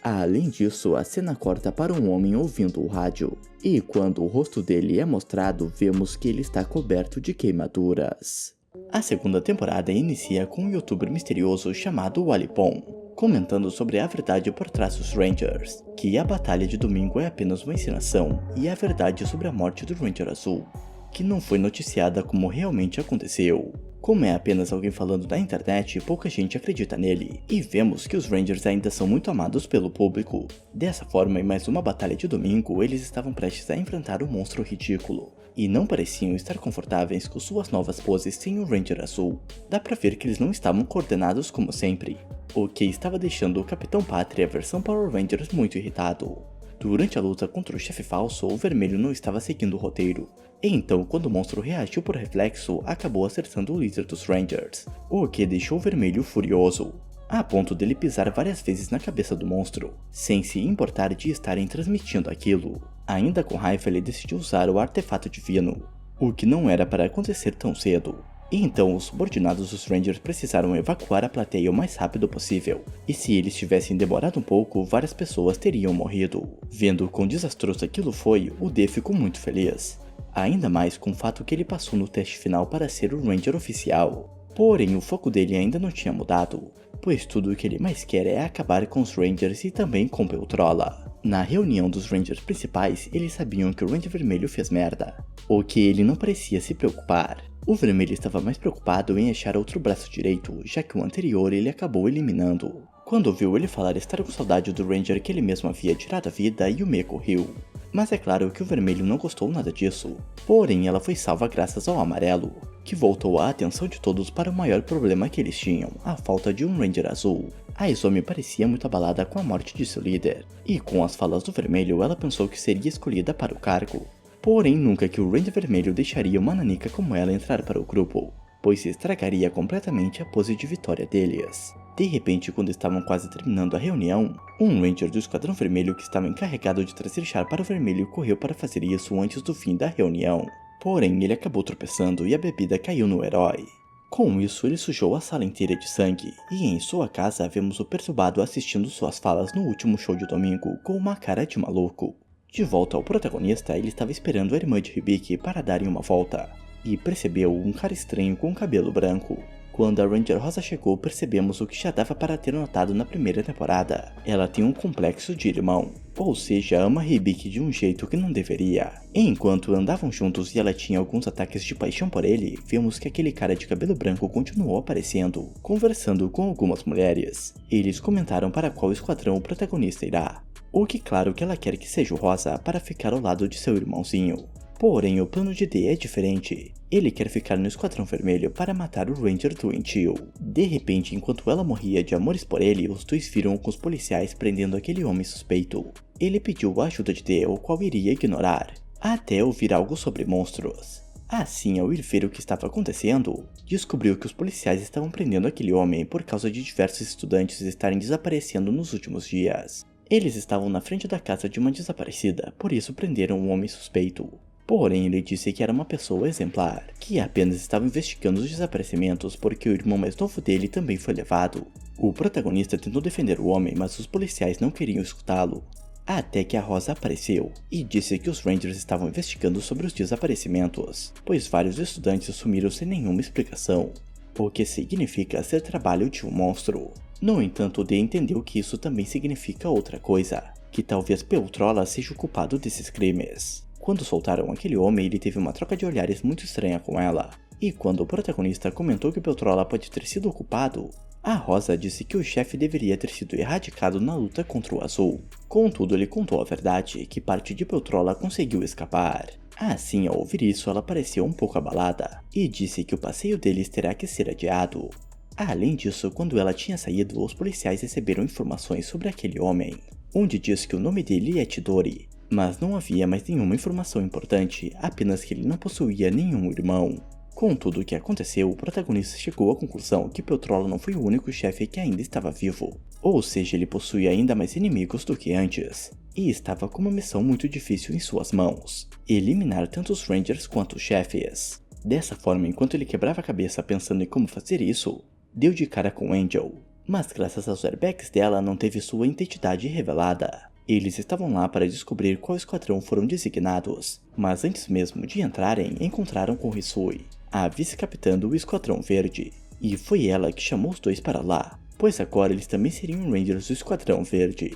Além disso, a cena corta para um homem ouvindo o rádio, e quando o rosto dele é mostrado, vemos que ele está coberto de queimaduras. A segunda temporada inicia com um youtuber misterioso chamado Walipon, comentando sobre a verdade por trás dos Rangers, que a batalha de domingo é apenas uma encenação, e a verdade sobre a morte do Ranger Azul, que não foi noticiada como realmente aconteceu. Como é apenas alguém falando na internet, pouca gente acredita nele, e vemos que os Rangers ainda são muito amados pelo público. Dessa forma, em mais uma batalha de domingo, eles estavam prestes a enfrentar um monstro ridículo, e não pareciam estar confortáveis com suas novas poses sem o Ranger Azul. Dá pra ver que eles não estavam coordenados como sempre, o que estava deixando o Capitão Pátria versão Power Rangers muito irritado. Durante a luta contra o chefe falso, o vermelho não estava seguindo o roteiro. E então, quando o monstro reagiu por reflexo, acabou acertando o líder dos Rangers, o que deixou o vermelho furioso, a ponto dele pisar várias vezes na cabeça do monstro, sem se importar de estarem transmitindo aquilo. Ainda com raiva, ele decidiu usar o artefato divino, o que não era para acontecer tão cedo. E então os subordinados dos Rangers precisaram evacuar a plateia o mais rápido possível, e se eles tivessem demorado um pouco, várias pessoas teriam morrido. Vendo quão desastroso aquilo foi, o D ficou muito feliz, ainda mais com o fato que ele passou no teste final para ser o Ranger oficial. Porém, o foco dele ainda não tinha mudado, pois tudo o que ele mais quer é acabar com os Rangers e também com Peltrola. Na reunião dos Rangers principais, eles sabiam que o Ranger Vermelho fez merda, o que ele não parecia se preocupar. O Vermelho estava mais preocupado em achar outro braço direito, já que o anterior ele acabou eliminando. Quando ouviu ele falar estar com saudade do Ranger que ele mesmo havia tirado a vida, Yume correu. Mas é claro que o Vermelho não gostou nada disso, porém ela foi salva graças ao Amarelo, que voltou a atenção de todos para o maior problema que eles tinham, a falta de um Ranger Azul. A Izumi parecia muito abalada com a morte de seu líder, e com as falas do Vermelho ela pensou que seria escolhida para o cargo. Porém, nunca que o Ranger Vermelho deixaria uma nanica como ela entrar para o grupo, pois estragaria completamente a pose de vitória deles. De repente, quando estavam quase terminando a reunião, um Ranger do Esquadrão Vermelho que estava encarregado de trazer chá para o Vermelho correu para fazer isso antes do fim da reunião. Porém, ele acabou tropeçando e a bebida caiu no herói. Com isso, ele sujou a sala inteira de sangue, e em sua casa vemos o perturbado assistindo suas falas no último show de domingo com uma cara de maluco. De volta ao protagonista, ele estava esperando a irmã de Hibiki para darem uma volta, e percebeu um cara estranho com cabelo branco. Quando a Ranger Rosa chegou, percebemos o que já dava para ter notado na primeira temporada. Ela tem um complexo de irmão, ou seja, ama Hibiki de um jeito que não deveria. Enquanto andavam juntos e ela tinha alguns ataques de paixão por ele, vemos que aquele cara de cabelo branco continuou aparecendo, conversando com algumas mulheres. Eles comentaram para qual esquadrão o protagonista irá, o que claro que ela quer que seja o Rosa para ficar ao lado de seu irmãozinho. Porém, o plano de D é diferente. Ele quer ficar no Esquadrão Vermelho para matar o Ranger doentio. De repente, enquanto ela morria de amores por ele, os dois viram com os policiais prendendo aquele homem suspeito. Ele pediu a ajuda de D, o qual iria ignorar, até ouvir algo sobre monstros. Assim, ao ir ver o que estava acontecendo, descobriu que os policiais estavam prendendo aquele homem por causa de diversos estudantes estarem desaparecendo nos últimos dias. Eles estavam na frente da casa de uma desaparecida, por isso prenderam o homem suspeito. Porém, ele disse que era uma pessoa exemplar, que apenas estava investigando os desaparecimentos porque o irmão mais novo dele também foi levado. O protagonista tentou defender o homem, mas os policiais não queriam escutá-lo. Até que a Rosa apareceu e disse que os Rangers estavam investigando sobre os desaparecimentos, pois vários estudantes sumiram sem nenhuma explicação, o que significa ser trabalho de um monstro. No entanto, D entendeu que isso também significa outra coisa, que talvez Peltrola seja o culpado desses crimes. Quando soltaram aquele homem, ele teve uma troca de olhares muito estranha com ela, e quando o protagonista comentou que Peltrola pode ter sido o culpado, a Rosa disse que o chefe deveria ter sido erradicado na luta contra o Azul. Contudo, ele contou a verdade, que parte de Peltrola conseguiu escapar. Assim, ao ouvir isso, ela pareceu um pouco abalada, e disse que o passeio deles terá que ser adiado. Além disso, quando ela tinha saído, os policiais receberam informações sobre aquele homem, onde diz que o nome dele é Chidori, mas não havia mais nenhuma informação importante, apenas que ele não possuía nenhum irmão. Com tudo o que aconteceu, o protagonista chegou à conclusão que Peltrola não foi o único chefe que ainda estava vivo. Ou seja, ele possuía ainda mais inimigos do que antes. E estava com uma missão muito difícil em suas mãos: eliminar tanto os Rangers quanto os chefes. Dessa forma, enquanto ele quebrava a cabeça pensando em como fazer isso, deu de cara com Angel. Mas graças aos airbags dela não teve sua identidade revelada. Eles estavam lá para descobrir qual esquadrão foram designados, mas antes mesmo de entrarem, encontraram com Hisui, a vice-capitã do Esquadrão Verde. E foi ela que chamou os dois para lá, pois agora eles também seriam Rangers do Esquadrão Verde.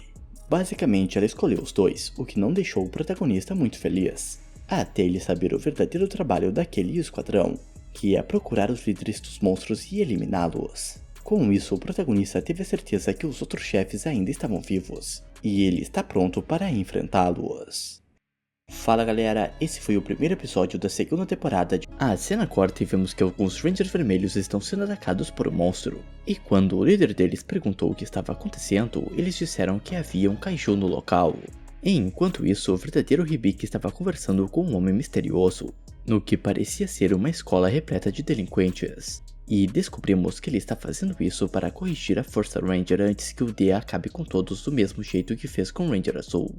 Basicamente, ela escolheu os dois, o que não deixou o protagonista muito feliz, até ele saber o verdadeiro trabalho daquele esquadrão, que é procurar os líderes dos monstros e eliminá-los. Com isso, o protagonista teve a certeza que os outros chefes ainda estavam vivos, e ele está pronto para enfrentá-los. Fala galera, esse foi o primeiro episódio da segunda temporada de... A cena corta e vemos que alguns Rangers vermelhos estão sendo atacados por um monstro. E quando o líder deles perguntou o que estava acontecendo, eles disseram que havia um kaiju no local. E enquanto isso, o verdadeiro Hibiki estava conversando com um homem misterioso, no que parecia ser uma escola repleta de delinquentes. E descobrimos que ele está fazendo isso para corrigir a Força Ranger antes que o dia acabe com todos do mesmo jeito que fez com o Ranger Azul.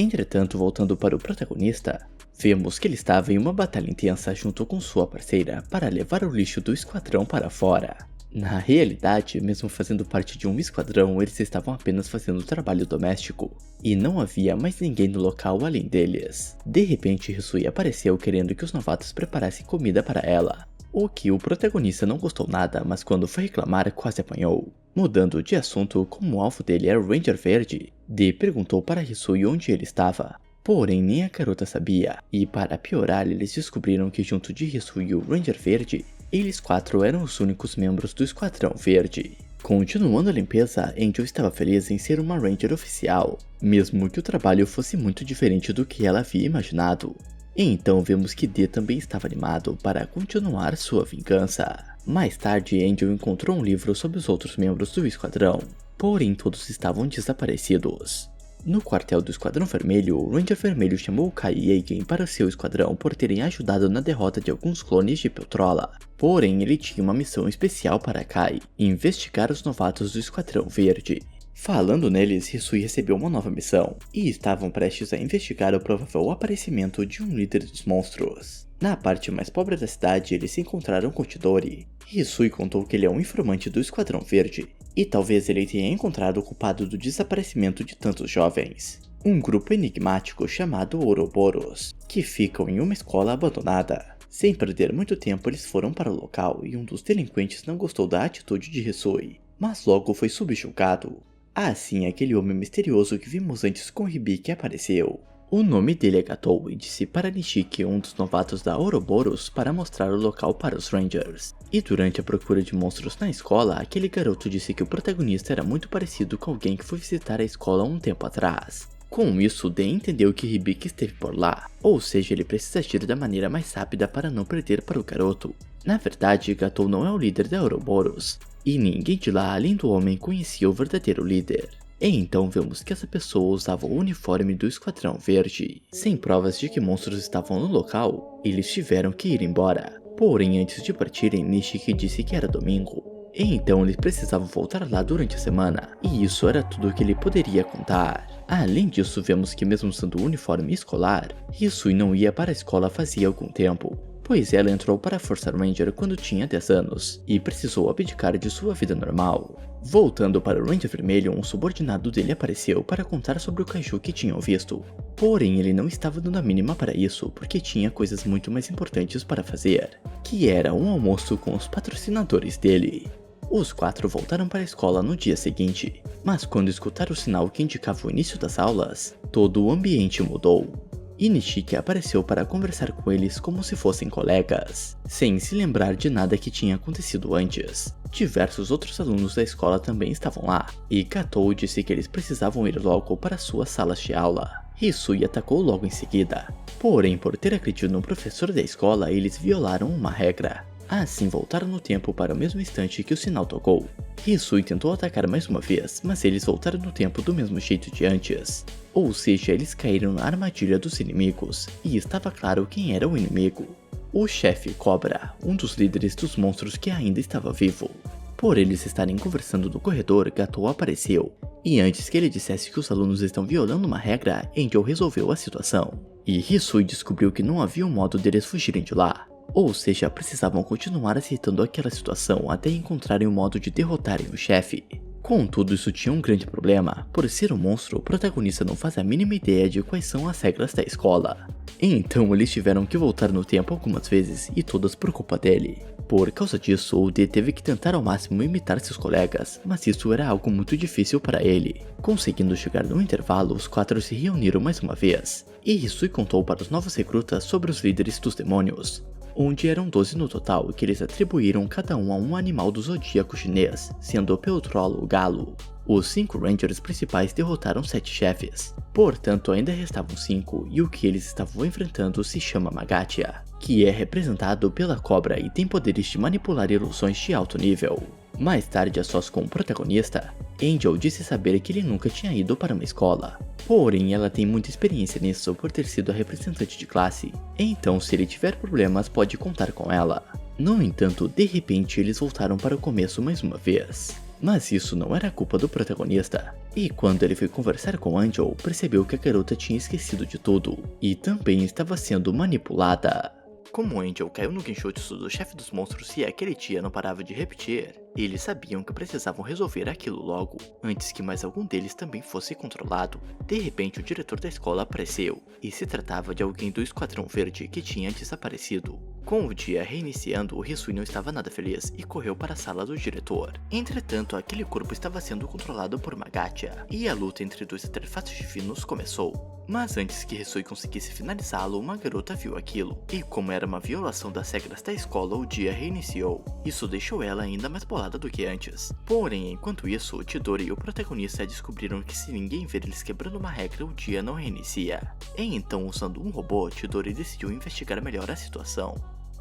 Entretanto, voltando para o protagonista, vemos que ele estava em uma batalha intensa junto com sua parceira para levar o lixo do esquadrão para fora. Na realidade, mesmo fazendo parte de um esquadrão, eles estavam apenas fazendo trabalho doméstico, e não havia mais ninguém no local além deles. De repente, Hisui apareceu querendo que os novatos preparassem comida para ela, o que o protagonista não gostou nada, mas quando foi reclamar quase apanhou. Mudando de assunto, como o alvo dele era o Ranger Verde, Dee perguntou para Hisui onde ele estava, porém nem a garota sabia, e para piorar eles descobriram que junto de Hisui e o Ranger Verde, eles quatro eram os únicos membros do Esquadrão Verde. Continuando a limpeza, Angel estava feliz em ser uma Ranger oficial, mesmo que o trabalho fosse muito diferente do que ela havia imaginado. E então vemos que Dee também estava animado para continuar sua vingança. Mais tarde, Angel encontrou um livro sobre os outros membros do esquadrão, porém todos estavam desaparecidos. No quartel do Esquadrão Vermelho, o Ranger Vermelho chamou Kai e Eigen para seu esquadrão por terem ajudado na derrota de alguns clones de Peltrola. Porém, ele tinha uma missão especial para Kai: investigar os novatos do Esquadrão Verde. Falando neles, Hisui recebeu uma nova missão, e estavam prestes a investigar o provável aparecimento de um líder dos monstros. Na parte mais pobre da cidade, eles se encontraram com Chidori. Hisui contou que ele é um informante do Esquadrão Verde, e talvez ele tenha encontrado o culpado do desaparecimento de tantos jovens. Um grupo enigmático chamado Ouroboros, que ficam em uma escola abandonada. Sem perder muito tempo, eles foram para o local e um dos delinquentes não gostou da atitude de Hisui, mas logo foi subjugado. Assim, aquele homem misterioso que vimos antes com Hibiki apareceu. O nome dele é Gatou e disse para Nishiki, um dos novatos da Ouroboros, para mostrar o local para os Rangers. E durante a procura de monstros na escola, aquele garoto disse que o protagonista era muito parecido com alguém que foi visitar a escola um tempo atrás. Com isso, Dee entendeu que Hibiki esteve por lá, ou seja, ele precisa agir da maneira mais rápida para não perder para o garoto. Na verdade, Gatou não é o líder da Ouroboros, e ninguém de lá além do homem conhecia o verdadeiro líder. E então vemos que essa pessoa usava o uniforme do Esquadrão Verde. Sem provas de que monstros estavam no local, eles tiveram que ir embora. Porém, antes de partirem, Nishiki disse que era domingo, e então eles precisavam voltar lá durante a semana, e isso era tudo que ele poderia contar. Além disso, vemos que mesmo sendo uniforme escolar, Hisui não ia para a escola fazia algum tempo, pois ela entrou para a Força Ranger quando tinha 10 anos, e precisou abdicar de sua vida normal. Voltando para o Ranger Vermelho, um subordinado dele apareceu para contar sobre o kaiju que tinham visto. Porém, ele não estava dando a mínima para isso, porque tinha coisas muito mais importantes para fazer, que era um almoço com os patrocinadores dele. Os quatro voltaram para a escola no dia seguinte, mas quando escutaram o sinal que indicava o início das aulas, todo o ambiente mudou. E Nishiki apareceu para conversar com eles como se fossem colegas, sem se lembrar de nada que tinha acontecido antes. Diversos outros alunos da escola também estavam lá, e Gatou disse que eles precisavam ir logo para suas salas de aula. Hisui atacou logo em seguida, porém por ter acreditado no professor da escola, eles violaram uma regra. Assim voltaram no tempo para o mesmo instante que o sinal tocou. Hisui tentou atacar mais uma vez, mas eles voltaram no tempo do mesmo jeito de antes. Ou seja, eles caíram na armadilha dos inimigos, e estava claro quem era o inimigo. O chefe Cobra, um dos líderes dos monstros que ainda estava vivo. Por eles estarem conversando no corredor, Gatou apareceu. E antes que ele dissesse que os alunos estão violando uma regra, Angel resolveu a situação. E Hisui descobriu que não havia um modo deles fugirem de lá. Ou seja, precisavam continuar aceitando aquela situação até encontrarem um modo de derrotarem o chefe. Contudo, isso tinha um grande problema. Por ser um monstro, o protagonista não faz a mínima ideia de quais são as regras da escola. Então eles tiveram que voltar no tempo algumas vezes, e todas por culpa dele. Por causa disso, o D teve que tentar ao máximo imitar seus colegas, mas isso era algo muito difícil para ele. Conseguindo chegar no intervalo, os 4 se reuniram mais uma vez, e Hisui contou para os novos recrutas sobre os líderes dos demônios, onde eram 12 no total, que eles atribuíram cada um a um animal do zodíaco chinês, sendo o Peutrolo o galo. Os 5 Rangers principais derrotaram 7 chefes, portanto ainda restavam 5, e o que eles estavam enfrentando se chama Magatia, que é representado pela cobra e tem poderes de manipular ilusões de alto nível. Mais tarde, a sós com o protagonista, Angel disse saber que ele nunca tinha ido para uma escola, porém ela tem muita experiência nisso por ter sido a representante de classe, então se ele tiver problemas pode contar com ela. No entanto, de repente eles voltaram para o começo mais uma vez. Mas isso não era culpa do protagonista, e quando ele foi conversar com Angel, percebeu que a garota tinha esquecido de tudo, e também estava sendo manipulada. Como Angel caiu no Genshutsu do chefe dos monstros e aquele dia não parava de repetir, eles sabiam que precisavam resolver aquilo logo, antes que mais algum deles também fosse controlado. De repente o diretor da escola apareceu, e se tratava de alguém do Esquadrão Verde que tinha desaparecido. Com o dia reiniciando, o Hisui não estava nada feliz e correu para a sala do diretor. Entretanto, aquele corpo estava sendo controlado por Magatia, e a luta entre 2 artefatos divinos começou. Mas antes que Hisui conseguisse finalizá-lo, uma garota viu aquilo, e como era uma violação das regras da escola, o dia reiniciou. Isso deixou ela ainda mais bolada do que antes. Porém, enquanto isso, Chidori e o protagonista descobriram que se ninguém ver eles quebrando uma regra, o dia não reinicia. E então, usando um robô, Chidori decidiu investigar melhor a situação.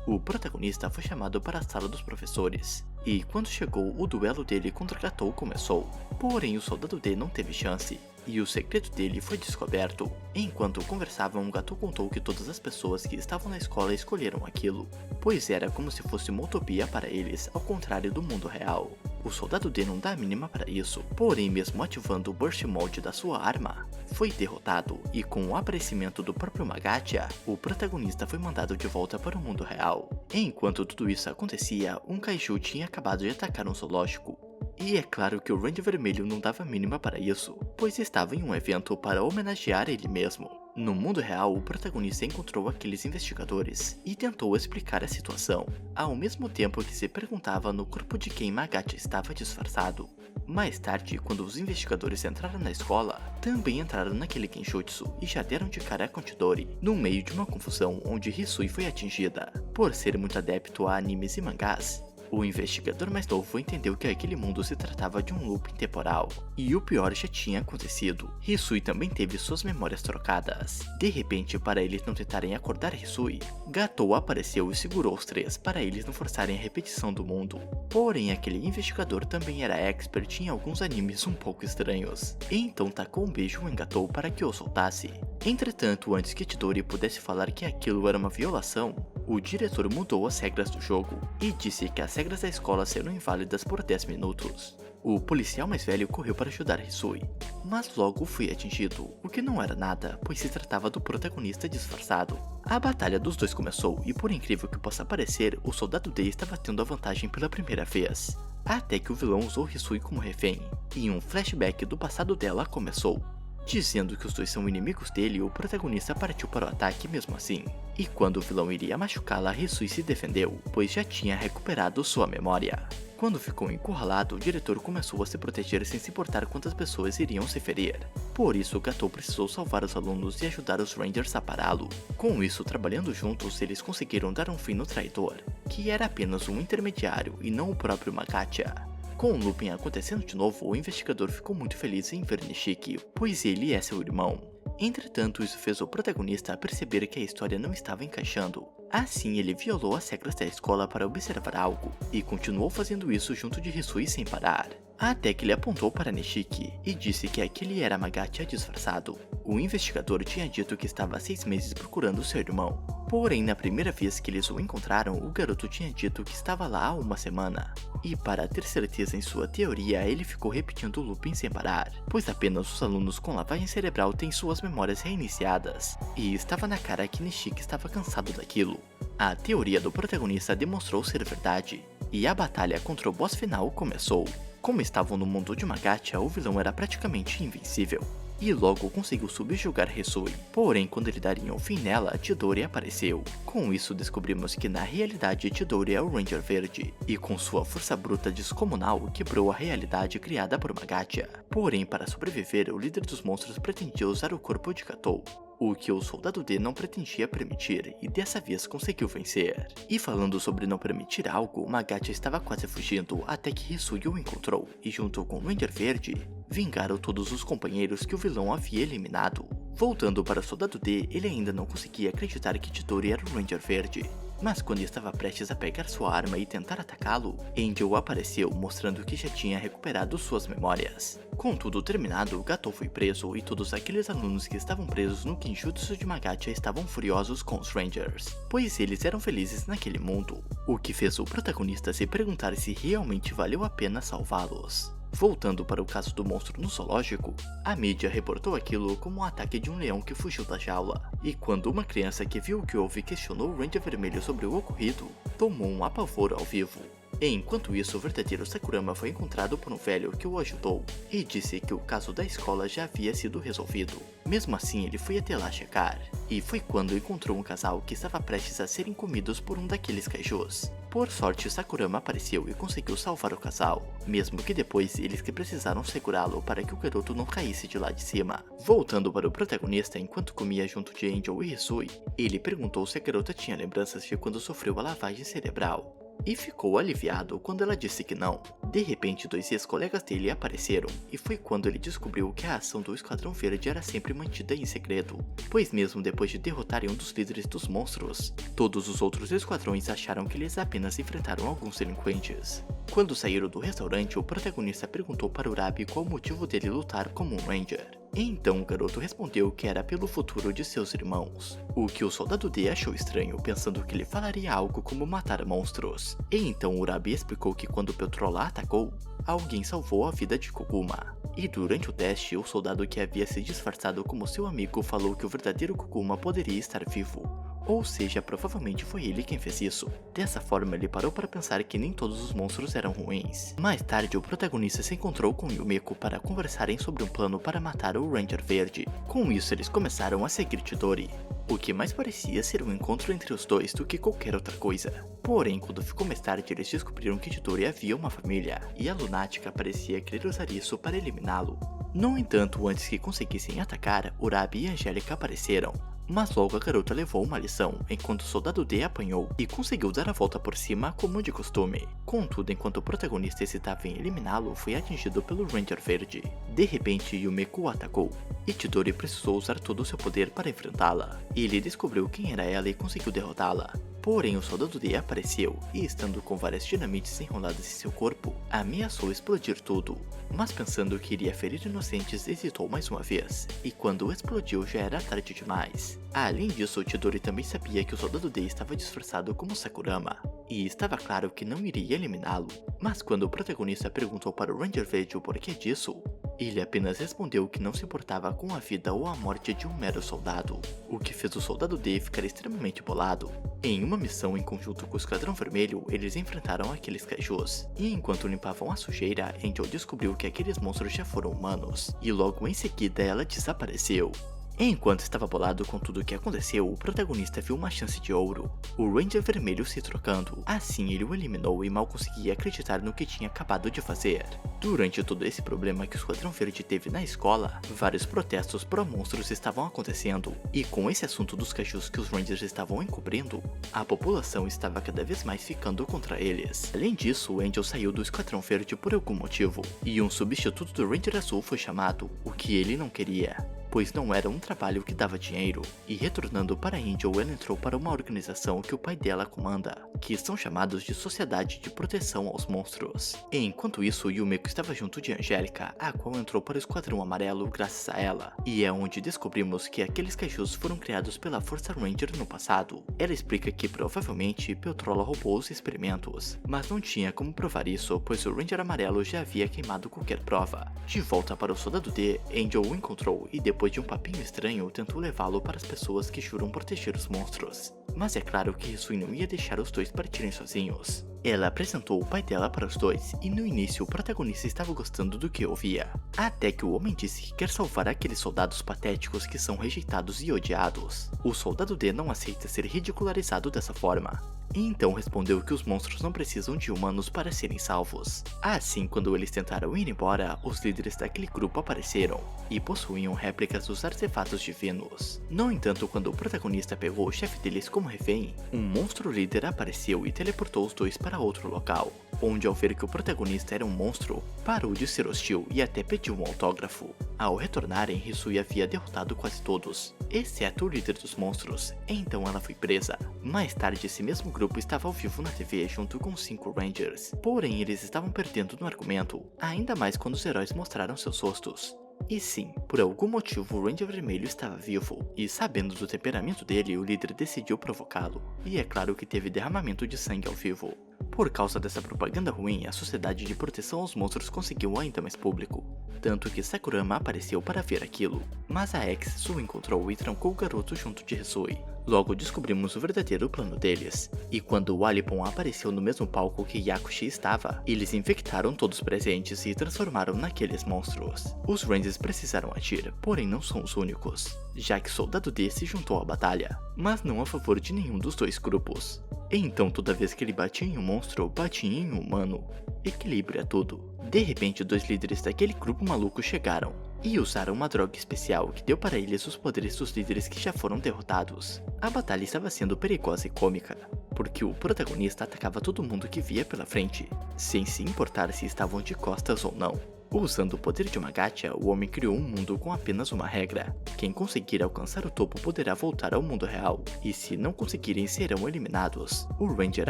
O protagonista foi chamado para a sala dos professores, e quando chegou, o duelo dele contra Gatou começou. Porém, o soldado D não teve chance, e o segredo dele foi descoberto. Enquanto conversavam, Gatou contou que todas as pessoas que estavam na escola escolheram aquilo, pois era como se fosse uma utopia para eles, ao contrário do mundo real. O soldado D não dá a mínima para isso, porém mesmo ativando o Burst Mode da sua arma, foi derrotado, e com o aparecimento do próprio Magatia, o protagonista foi mandado de volta para o mundo real. Enquanto tudo isso acontecia, um Kaiju tinha acabado de atacar um zoológico. E é claro que o Ranger Vermelho não dava a mínima para isso, pois estava em um evento para homenagear ele mesmo. No mundo real, o protagonista encontrou aqueles investigadores e tentou explicar a situação, ao mesmo tempo que se perguntava no corpo de quem Magatia estava disfarçado. Mais tarde, quando os investigadores entraram na escola, também entraram naquele Genshutsu e já deram de cara com Chidori, no meio de uma confusão onde Hisui foi atingida. Por ser muito adepto a animes e mangás, o investigador mais novo entendeu que aquele mundo se tratava de um looping temporal, e o pior já tinha acontecido. Hisui também teve suas memórias trocadas. De repente, para eles não tentarem acordar Hisui, Gatou apareceu e segurou os 3 para eles não forçarem a repetição do mundo. Porém, aquele investigador também era expert em alguns animes um pouco estranhos, e então tacou um beijo em Gatou para que o soltasse. Entretanto, antes que Chidori pudesse falar que aquilo era uma violação, o diretor mudou as regras do jogo e disse que as regras da escola serão inválidas por 10 minutos. O policial mais velho correu para ajudar Hisui, mas logo foi atingido, o que não era nada, pois se tratava do protagonista disfarçado. A batalha dos dois começou e, por incrível que possa parecer, o soldado D estava tendo a vantagem pela primeira vez, até que o vilão usou Hisui como refém, e um flashback do passado dela começou. Dizendo que os dois são inimigos dele, o protagonista partiu para o ataque mesmo assim. E quando o vilão iria machucá-la, Hisui se defendeu, pois já tinha recuperado sua memória. Quando ficou encurralado, o diretor começou a se proteger sem se importar quantas pessoas iriam se ferir. Por isso, Gatou precisou salvar os alunos e ajudar os Rangers a pará-lo. Com isso, trabalhando juntos, eles conseguiram dar um fim no traidor, que era apenas um intermediário e não o próprio Magatia. Com o looping acontecendo de novo, o investigador ficou muito feliz em ver Nishiki, pois ele é seu irmão. Entretanto, isso fez o protagonista perceber que a história não estava encaixando. Assim, ele violou as regras da escola para observar algo, e continuou fazendo isso junto de Hisui sem parar. Até que ele apontou para Nishiki e disse que aquele era Magatia disfarçado. O investigador tinha dito que estava há 6 meses procurando seu irmão, Porém, na primeira vez que eles o encontraram, o garoto tinha dito que estava lá há uma semana. E para ter certeza em sua teoria, ele ficou repetindo o looping sem parar, pois apenas os alunos com lavagem cerebral têm suas memórias reiniciadas, e estava na cara que Nishiki estava cansado daquilo. A teoria do protagonista demonstrou ser verdade, e a batalha contra o boss final começou. Como estavam no mundo de uma gacha, o vilão era praticamente invencível, e logo conseguiu subjugar Hisui. Porém, quando ele daria um fim nela, Chidori apareceu. Com isso, descobrimos que na realidade Chidori é o Ranger Verde, e com sua força bruta descomunal, quebrou a realidade criada por uma gacha. Porém, para sobreviver, o líder dos monstros pretendia usar o corpo de Katou, o que o Soldado D não pretendia permitir, e dessa vez conseguiu vencer. E falando sobre não permitir algo, uma gacha estava quase fugindo até que Hisui o encontrou, e junto com o Ranger Verde, vingaram todos os companheiros que o vilão havia eliminado. Voltando para o Soldado D, ele ainda não conseguia acreditar que Chidori era o Ranger Verde. Mas quando estava prestes a pegar sua arma e tentar atacá-lo, Angel apareceu mostrando que já tinha recuperado suas memórias. Com tudo terminado, Gatou foi preso e todos aqueles alunos que estavam presos no Kenjutsu de Magacha estavam furiosos com os Rangers, pois eles eram felizes naquele mundo, o que fez o protagonista se perguntar se realmente valeu a pena salvá-los. Voltando para o caso do monstro no zoológico, a mídia reportou aquilo como um ataque de um leão que fugiu da jaula, e quando uma criança que viu o que houve questionou o Ranger Vermelho sobre o ocorrido, tomou um apavoro ao vivo. Enquanto isso, o verdadeiro Sakurama foi encontrado por um velho que o ajudou, e disse que o caso da escola já havia sido resolvido. Mesmo assim, ele foi até lá checar, e foi quando encontrou um casal que estava prestes a serem comidos por um daqueles kaijus. Por sorte, Sakurama apareceu e conseguiu salvar o casal, mesmo que depois eles que precisaram segurá-lo para que o garoto não caísse de lá de cima. Voltando para o protagonista, enquanto comia junto de Angel e Hisui, ele perguntou se a garota tinha lembranças de quando sofreu a lavagem cerebral, e ficou aliviado quando ela disse que não. De repente, dois ex-colegas dele apareceram, e foi quando ele descobriu que a ação do Esquadrão Verde era sempre mantida em segredo, pois mesmo depois de derrotarem um dos líderes dos monstros, todos os outros esquadrões acharam que eles apenas enfrentaram alguns delinquentes. Quando saíram do restaurante, o protagonista perguntou para Urabi qual o motivo dele lutar como um Ranger. E então o garoto respondeu que era pelo futuro de seus irmãos, o que o Soldado D achou estranho, pensando que ele falaria algo como matar monstros. E então Urabi explicou que quando Petrola atacou, alguém salvou a vida de Koguma. E durante o teste, o soldado que havia se disfarçado como seu amigo falou que o verdadeiro Koguma poderia estar vivo. Ou seja, provavelmente foi ele quem fez isso. Dessa forma, ele parou para pensar que nem todos os monstros eram ruins. Mais tarde, o protagonista se encontrou com Yumeko para conversarem sobre um plano para matar o Ranger Verde. Com isso, eles começaram a seguir Chidori, o que mais parecia ser um encontro entre os dois do que qualquer outra coisa. Porém, quando ficou mais tarde, eles descobriram que Chidori havia uma família, e a lunática parecia querer usar isso para eliminá-lo. No entanto, antes que conseguissem atacar, Urabi e Angélica apareceram. Mas logo a garota levou uma lição, enquanto o Soldado D apanhou e conseguiu dar a volta por cima como de costume. Contudo, enquanto o protagonista hesitava em eliminá-lo, foi atingido pelo Ranger Verde. De repente, Yumeko o atacou, e Chidori precisou usar todo o seu poder para enfrentá-la. Ele descobriu quem era ela e conseguiu derrotá-la. Porém, o Soldado D apareceu, e estando com várias dinamites enroladas em seu corpo, ameaçou explodir tudo. Mas pensando que iria ferir inocentes, hesitou mais uma vez, e quando explodiu já era tarde demais. Além disso, Chidori também sabia que o Soldado D estava disfarçado como Sakurama, e estava claro que não iria eliminá-lo. Mas quando o protagonista perguntou para o Ranger Verde o porquê disso, ele apenas respondeu que não se importava com a vida ou a morte de um mero soldado, o que fez o Soldado D ficar extremamente bolado. Em uma missão em conjunto com o Esquadrão Vermelho, eles enfrentaram aqueles kaijus, e enquanto limpavam a sujeira, Angel descobriu que aqueles monstros já foram humanos, e logo em seguida ela desapareceu. Enquanto estava bolado com tudo o que aconteceu, o protagonista viu uma chance de ouro, o Ranger Vermelho se trocando. Assim ele o eliminou e mal conseguia acreditar no que tinha acabado de fazer. Durante todo esse problema que o Esquadrão Verde teve na escola, vários protestos pró-monstros estavam acontecendo, e com esse assunto dos cachorros que os Rangers estavam encobrindo, a população estava cada vez mais ficando contra eles. Além disso, o Angel saiu do Esquadrão Verde por algum motivo, e um substituto do Ranger Azul foi chamado, o que ele não queria. pois não era um trabalho que dava dinheiro, e retornando para Angel, ela entrou para uma organização que o pai dela comanda, que são chamados de Sociedade de Proteção aos Monstros. Enquanto isso, Yumeko estava junto de Angélica, a qual entrou para o Esquadrão Amarelo graças a ela, e é onde descobrimos que aqueles kaijus foram criados pela Força Ranger no passado. Ela explica que provavelmente Peltrola roubou os experimentos, mas não tinha como provar isso, pois o Ranger Amarelo já havia queimado qualquer prova. De volta para o Soldado D, Angel o encontrou e depois de um papinho estranho tentou levá-lo para as pessoas que juram proteger os monstros. Mas é claro que Hisui não ia deixar os dois partirem sozinhos. Ela apresentou o pai dela para os dois, e no início o protagonista estava gostando do que ouvia, até que o homem disse que quer salvar aqueles soldados patéticos que são rejeitados e odiados. O Soldado D não aceita ser ridicularizado dessa forma, e então respondeu que os monstros não precisam de humanos para serem salvos. Assim, quando eles tentaram ir embora, os líderes daquele grupo apareceram, e possuíam réplicas dos artefatos divinos. No entanto, quando o protagonista pegou o chefe deles como refém, um monstro líder apareceu e teleportou os dois para outro local, onde ao ver que o protagonista era um monstro, parou de ser hostil e até pediu um autógrafo. Ao retornarem, Hisui havia derrotado quase todos, exceto o líder dos monstros, então ela foi presa. Mais tarde, esse mesmo grupo estava ao vivo na TV junto com 5 Rangers, porém eles estavam perdendo no argumento, ainda mais quando os heróis mostraram seus rostos. E sim, por algum motivo o Ranger Vermelho estava vivo, e sabendo do temperamento dele, o líder decidiu provocá-lo, e é claro que teve derramamento de sangue ao vivo. Por causa dessa propaganda ruim, a Sociedade de Proteção aos Monstros conseguiu ainda mais público, tanto que Sakurama apareceu para ver aquilo, mas a Ex o encontrou e trancou o garoto junto de Hisui. Logo descobrimos o verdadeiro plano deles, e quando o Alipon apareceu no mesmo palco que Yakushi estava, eles infectaram todos os presentes e transformaram naqueles monstros. Os Rangers precisaram agir, porém não são os únicos, já que Soldado D se juntou à batalha, mas não a favor de nenhum dos dois grupos. Então toda vez que ele batia em um monstro, batia em um humano. Equilíbrio é tudo. De repente, dois líderes daquele grupo maluco chegaram e usaram uma droga especial que deu para eles os poderes dos líderes que já foram derrotados. A batalha estava sendo perigosa e cômica, porque o protagonista atacava todo mundo que via pela frente, sem se importar se estavam de costas ou não. Usando o poder de uma gacha, o homem criou um mundo com apenas uma regra: quem conseguir alcançar o topo poderá voltar ao mundo real, e se não conseguirem serão eliminados. O Ranger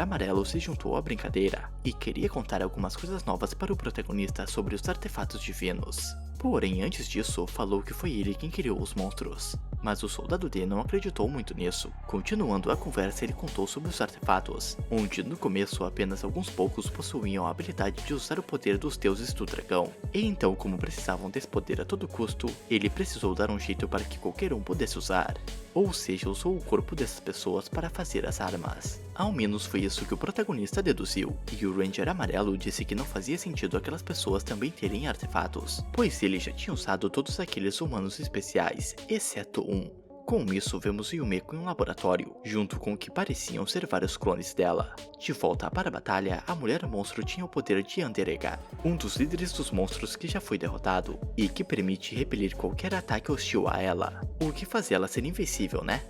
Amarelo se juntou à brincadeira, e queria contar algumas coisas novas para o protagonista sobre os artefatos divinos. Porém, antes disso, falou que foi ele quem criou os monstros. Mas o Soldado D não acreditou muito nisso. Continuando a conversa, ele contou sobre os artefatos, onde no começo apenas alguns poucos possuíam a habilidade de usar o poder dos deuses do dragão. E então, como precisavam desse poder a todo custo, ele precisou dar um jeito para que qualquer um pudesse usar. Ou seja, usou o corpo dessas pessoas para fazer as armas. Ao menos foi isso que o protagonista deduziu, e o Ranger Amarelo disse que não fazia sentido aquelas pessoas também terem artefatos, pois ele já tinha usado todos aqueles humanos especiais, exceto um. Com isso, vemos Yumeko em um laboratório, junto com o que pareciam ser vários clones dela. De volta para a batalha, a mulher monstro tinha o poder de Anderega, um dos líderes dos monstros que já foi derrotado, e que permite repelir qualquer ataque hostil a ela, o que faz ela ser invencível, né?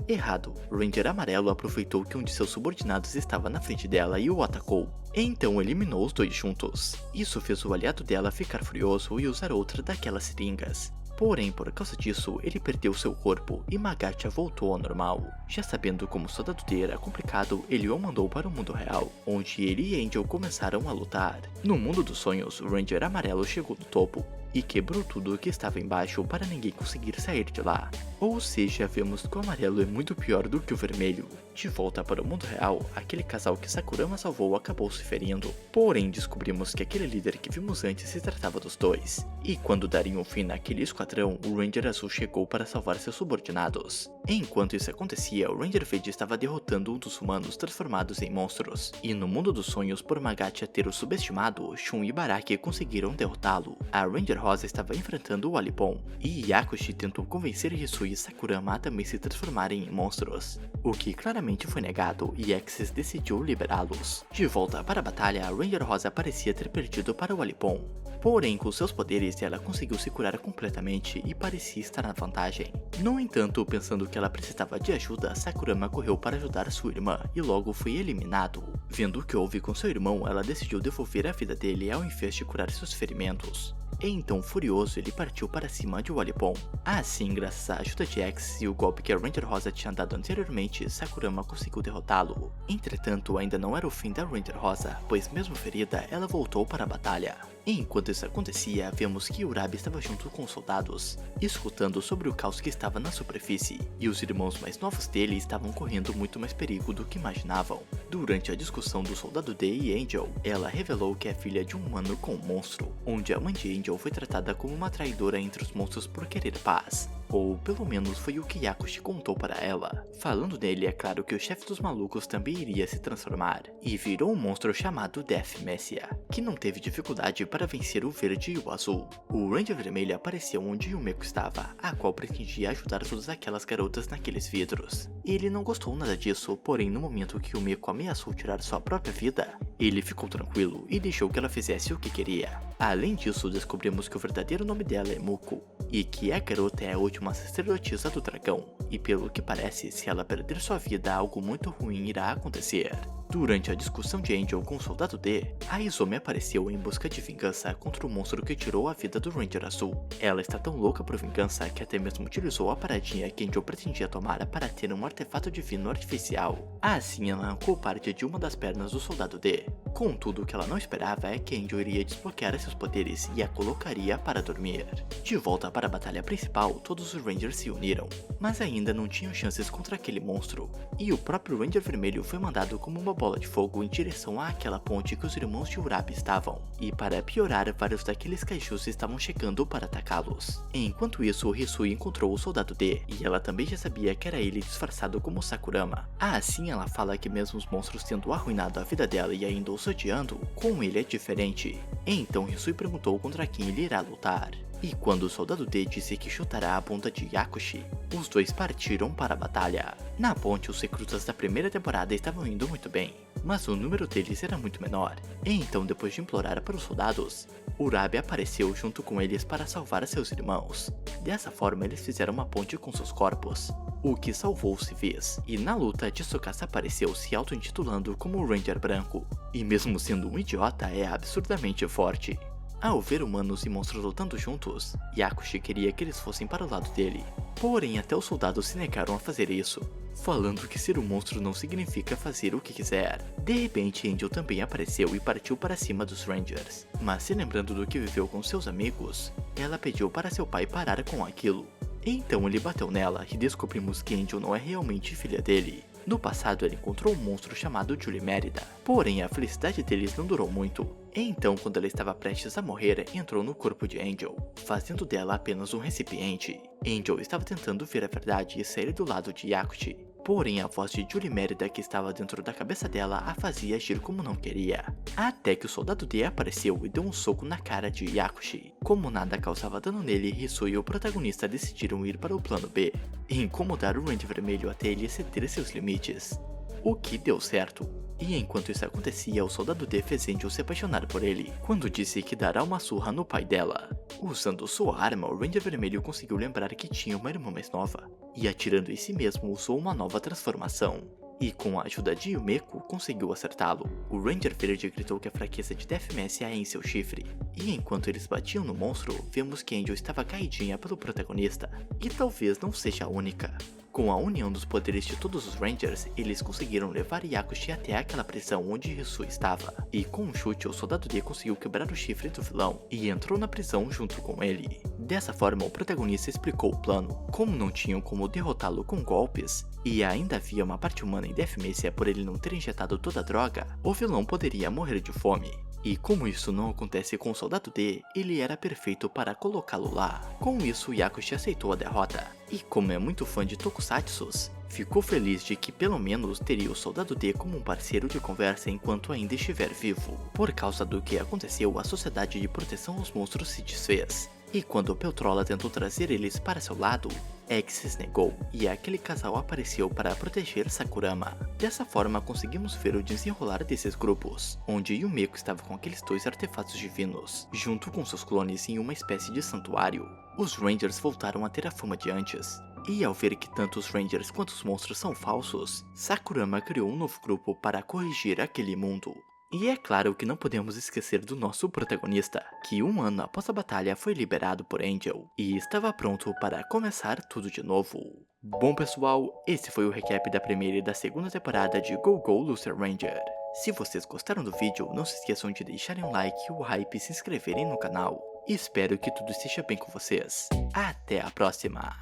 Errado, o Ranger Amarelo aproveitou que um de seus subordinados estava na frente dela e o atacou, e então eliminou os dois juntos. Isso fez o aliado dela ficar furioso e usar outra daquelas seringas. Porém, por causa disso, ele perdeu seu corpo e Magacha voltou ao normal. Já sabendo como o Soldado D era complicado, ele o mandou para o mundo real, onde ele e Angel começaram a lutar. No mundo dos sonhos, o Ranger Amarelo chegou no topo e quebrou tudo o que estava embaixo para ninguém conseguir sair de lá. Ou seja, vemos que o amarelo é muito pior do que o vermelho. De volta para o mundo real, aquele casal que Sakurama salvou acabou se ferindo. Porém, descobrimos que aquele líder que vimos antes se tratava dos dois. E quando dariam fim naquele esquadrão, o Ranger Azul chegou para salvar seus subordinados. Enquanto isso acontecia, o Ranger Verde estava derrotando um dos humanos transformados em monstros. E no mundo dos sonhos, por Magacha ter o subestimado, Shun e Baraki conseguiram derrotá-lo. A Ranger Rosa estava enfrentando o Alipon, e Yakushi tentou convencer Hisui e Sakurama a também se transformarem em monstros, o que claramente foi negado, e Axis decidiu liberá-los. De volta para a batalha, a Ranger Rosa parecia ter perdido para o Alipon. Porém, com seus poderes, ela conseguiu se curar completamente e parecia estar na vantagem. No entanto, pensando que ela precisava de ajuda, Sakurama correu para ajudar sua irmã e logo foi eliminado. Vendo o que houve com seu irmão, ela decidiu devolver a vida dele ao invés de curar seus ferimentos. Então, furioso, ele partiu para cima de Wallipon. Assim, graças à ajuda de X e o golpe que a Ranger Rosa tinha dado anteriormente, Sakurama conseguiu derrotá-lo. Entretanto, ainda não era o fim da Ranger Rosa, pois mesmo ferida, ela voltou para a batalha. Enquanto isso acontecia, vemos que Urabi estava junto com os soldados, escutando sobre o caos que estava na superfície, e os irmãos mais novos dele estavam correndo muito mais perigo do que imaginavam. Durante a discussão do soldado D e Angel, ela revelou que é filha de um humano com um monstro, onde a mãe de Angel foi tratada como uma traidora entre os monstros por querer paz. Ou pelo menos foi o que Yakushi contou para ela. Falando nele, é claro que o chefe dos malucos também iria se transformar, e virou um monstro chamado Death Messia, que não teve dificuldade para vencer o verde e o azul. O Ranger Vermelho apareceu onde Yumeko estava, a qual pretendia ajudar todas aquelas garotas naqueles vidros. Ele não gostou nada disso, porém no momento que Yumeko ameaçou tirar sua própria vida, ele ficou tranquilo e deixou que ela fizesse o que queria. Além disso, descobrimos que o verdadeiro nome dela é Muko, e que a garota é a última sacerdotisa do dragão, e pelo que parece, se ela perder sua vida, algo muito ruim irá acontecer. Durante a discussão de Angel com o soldado D, a Izumi apareceu em busca de vingança contra o monstro que tirou a vida do Ranger Azul. Ela está tão louca por vingança que até mesmo utilizou a paradinha que Angel pretendia tomar para ter um artefato divino artificial. Assim, ela arrancou parte de uma das pernas do soldado D. Contudo, o que ela não esperava é que Angel iria desbloquear seus poderes e a colocaria para dormir. De volta para a batalha principal, todos os Rangers se uniram, mas ainda não tinham chances contra aquele monstro, e o próprio Ranger Vermelho foi mandado como uma bola de fogo em direção àquela ponte que os irmãos de Urabi estavam, e para piorar, vários daqueles kaijus estavam chegando para atacá-los. Enquanto isso, Hisui encontrou o soldado D, e ela também já sabia que era ele disfarçado como Sakurama. Assim, ela fala que mesmo os monstros tendo arruinado a vida dela e ainda os odiando, com ele é diferente. Então Hisui perguntou contra quem ele irá lutar. E quando o soldado D disse que chutará a bunda de Yakushi, os dois partiram para a batalha. Na ponte, os recrutas da primeira temporada estavam indo muito bem, mas o número deles era muito menor. Então, depois de implorar para os soldados, Urabi apareceu junto com eles para salvar seus irmãos. Dessa forma, eles fizeram uma ponte com seus corpos, o que salvou os civis. E na luta, Tsukasa apareceu se auto-intitulando como o Ranger Branco, e mesmo sendo um idiota, é absurdamente forte. Ao ver humanos e monstros lutando juntos, Yakushi queria que eles fossem para o lado dele. Porém, até os soldados se negaram a fazer isso, falando que ser um monstro não significa fazer o que quiser. De repente, Angel também apareceu e partiu para cima dos Rangers. Mas se lembrando do que viveu com seus amigos, ela pediu para seu pai parar com aquilo. Então ele bateu nela e descobrimos que Angel não é realmente filha dele. No passado, ele encontrou um monstro chamado Julie Mérida, porém a felicidade deles não durou muito. Então, quando ela estava prestes a morrer, entrou no corpo de Angel, fazendo dela apenas um recipiente. Angel estava tentando ver a verdade e sair do lado de Yakushi, porém a voz de Julie Mérida que estava dentro da cabeça dela a fazia agir como não queria. Até que o soldado D apareceu e deu um soco na cara de Yakushi. Como nada causava dano nele, Hisui e o protagonista decidiram ir para o plano B, e incomodar o Ranger Vermelho até ele exceder seus limites. O que deu certo. E enquanto isso acontecia, o soldado D fez Angel se apaixonar por ele, quando disse que dará uma surra no pai dela. Usando sua arma, o Ranger Vermelho conseguiu lembrar que tinha uma irmã mais nova, e atirando em si mesmo usou uma nova transformação. E com a ajuda de Yumeko, conseguiu acertá-lo. O Ranger Verde gritou que a fraqueza de Death Messia é em seu chifre. E enquanto eles batiam no monstro, vemos que Angel estava caidinha pelo protagonista. E talvez não seja a única. Com a união dos poderes de todos os Rangers, eles conseguiram levar Yakushi até aquela prisão onde Hisui estava. E com um chute, o soldado D conseguiu quebrar o chifre do vilão e entrou na prisão junto com ele. Dessa forma, o protagonista explicou o plano. Como não tinham como derrotá-lo com golpes, e ainda havia uma parte humana em Death Messia por ele não ter injetado toda a droga, o vilão poderia morrer de fome. E como isso não acontece com o soldado D, ele era perfeito para colocá-lo lá. Com isso, Yakushi aceitou a derrota. E como é muito fã de tokusatsus, ficou feliz de que pelo menos teria o soldado D como um parceiro de conversa enquanto ainda estiver vivo. Por causa do que aconteceu, a Sociedade de Proteção aos Monstros se desfez. E quando Peltrola tentou trazer eles para seu lado, X se negou, e aquele casal apareceu para proteger Sakurama. Dessa forma, conseguimos ver o desenrolar desses grupos, onde Yumeko estava com aqueles dois artefatos divinos, junto com seus clones em uma espécie de santuário. Os Rangers voltaram a ter a fama de antes, e ao ver que tanto os Rangers quanto os monstros são falsos, Sakurama criou um novo grupo para corrigir aquele mundo. E é claro que não podemos esquecer do nosso protagonista, que um ano após a batalha foi liberado por Angel e estava pronto para começar tudo de novo. Bom pessoal, esse foi o recap da primeira e da segunda temporada de Go Go Lucer Ranger. Se vocês gostaram do vídeo, não se esqueçam de deixarem um like, o hype e se inscreverem no canal. E espero que tudo esteja bem com vocês. Até a próxima!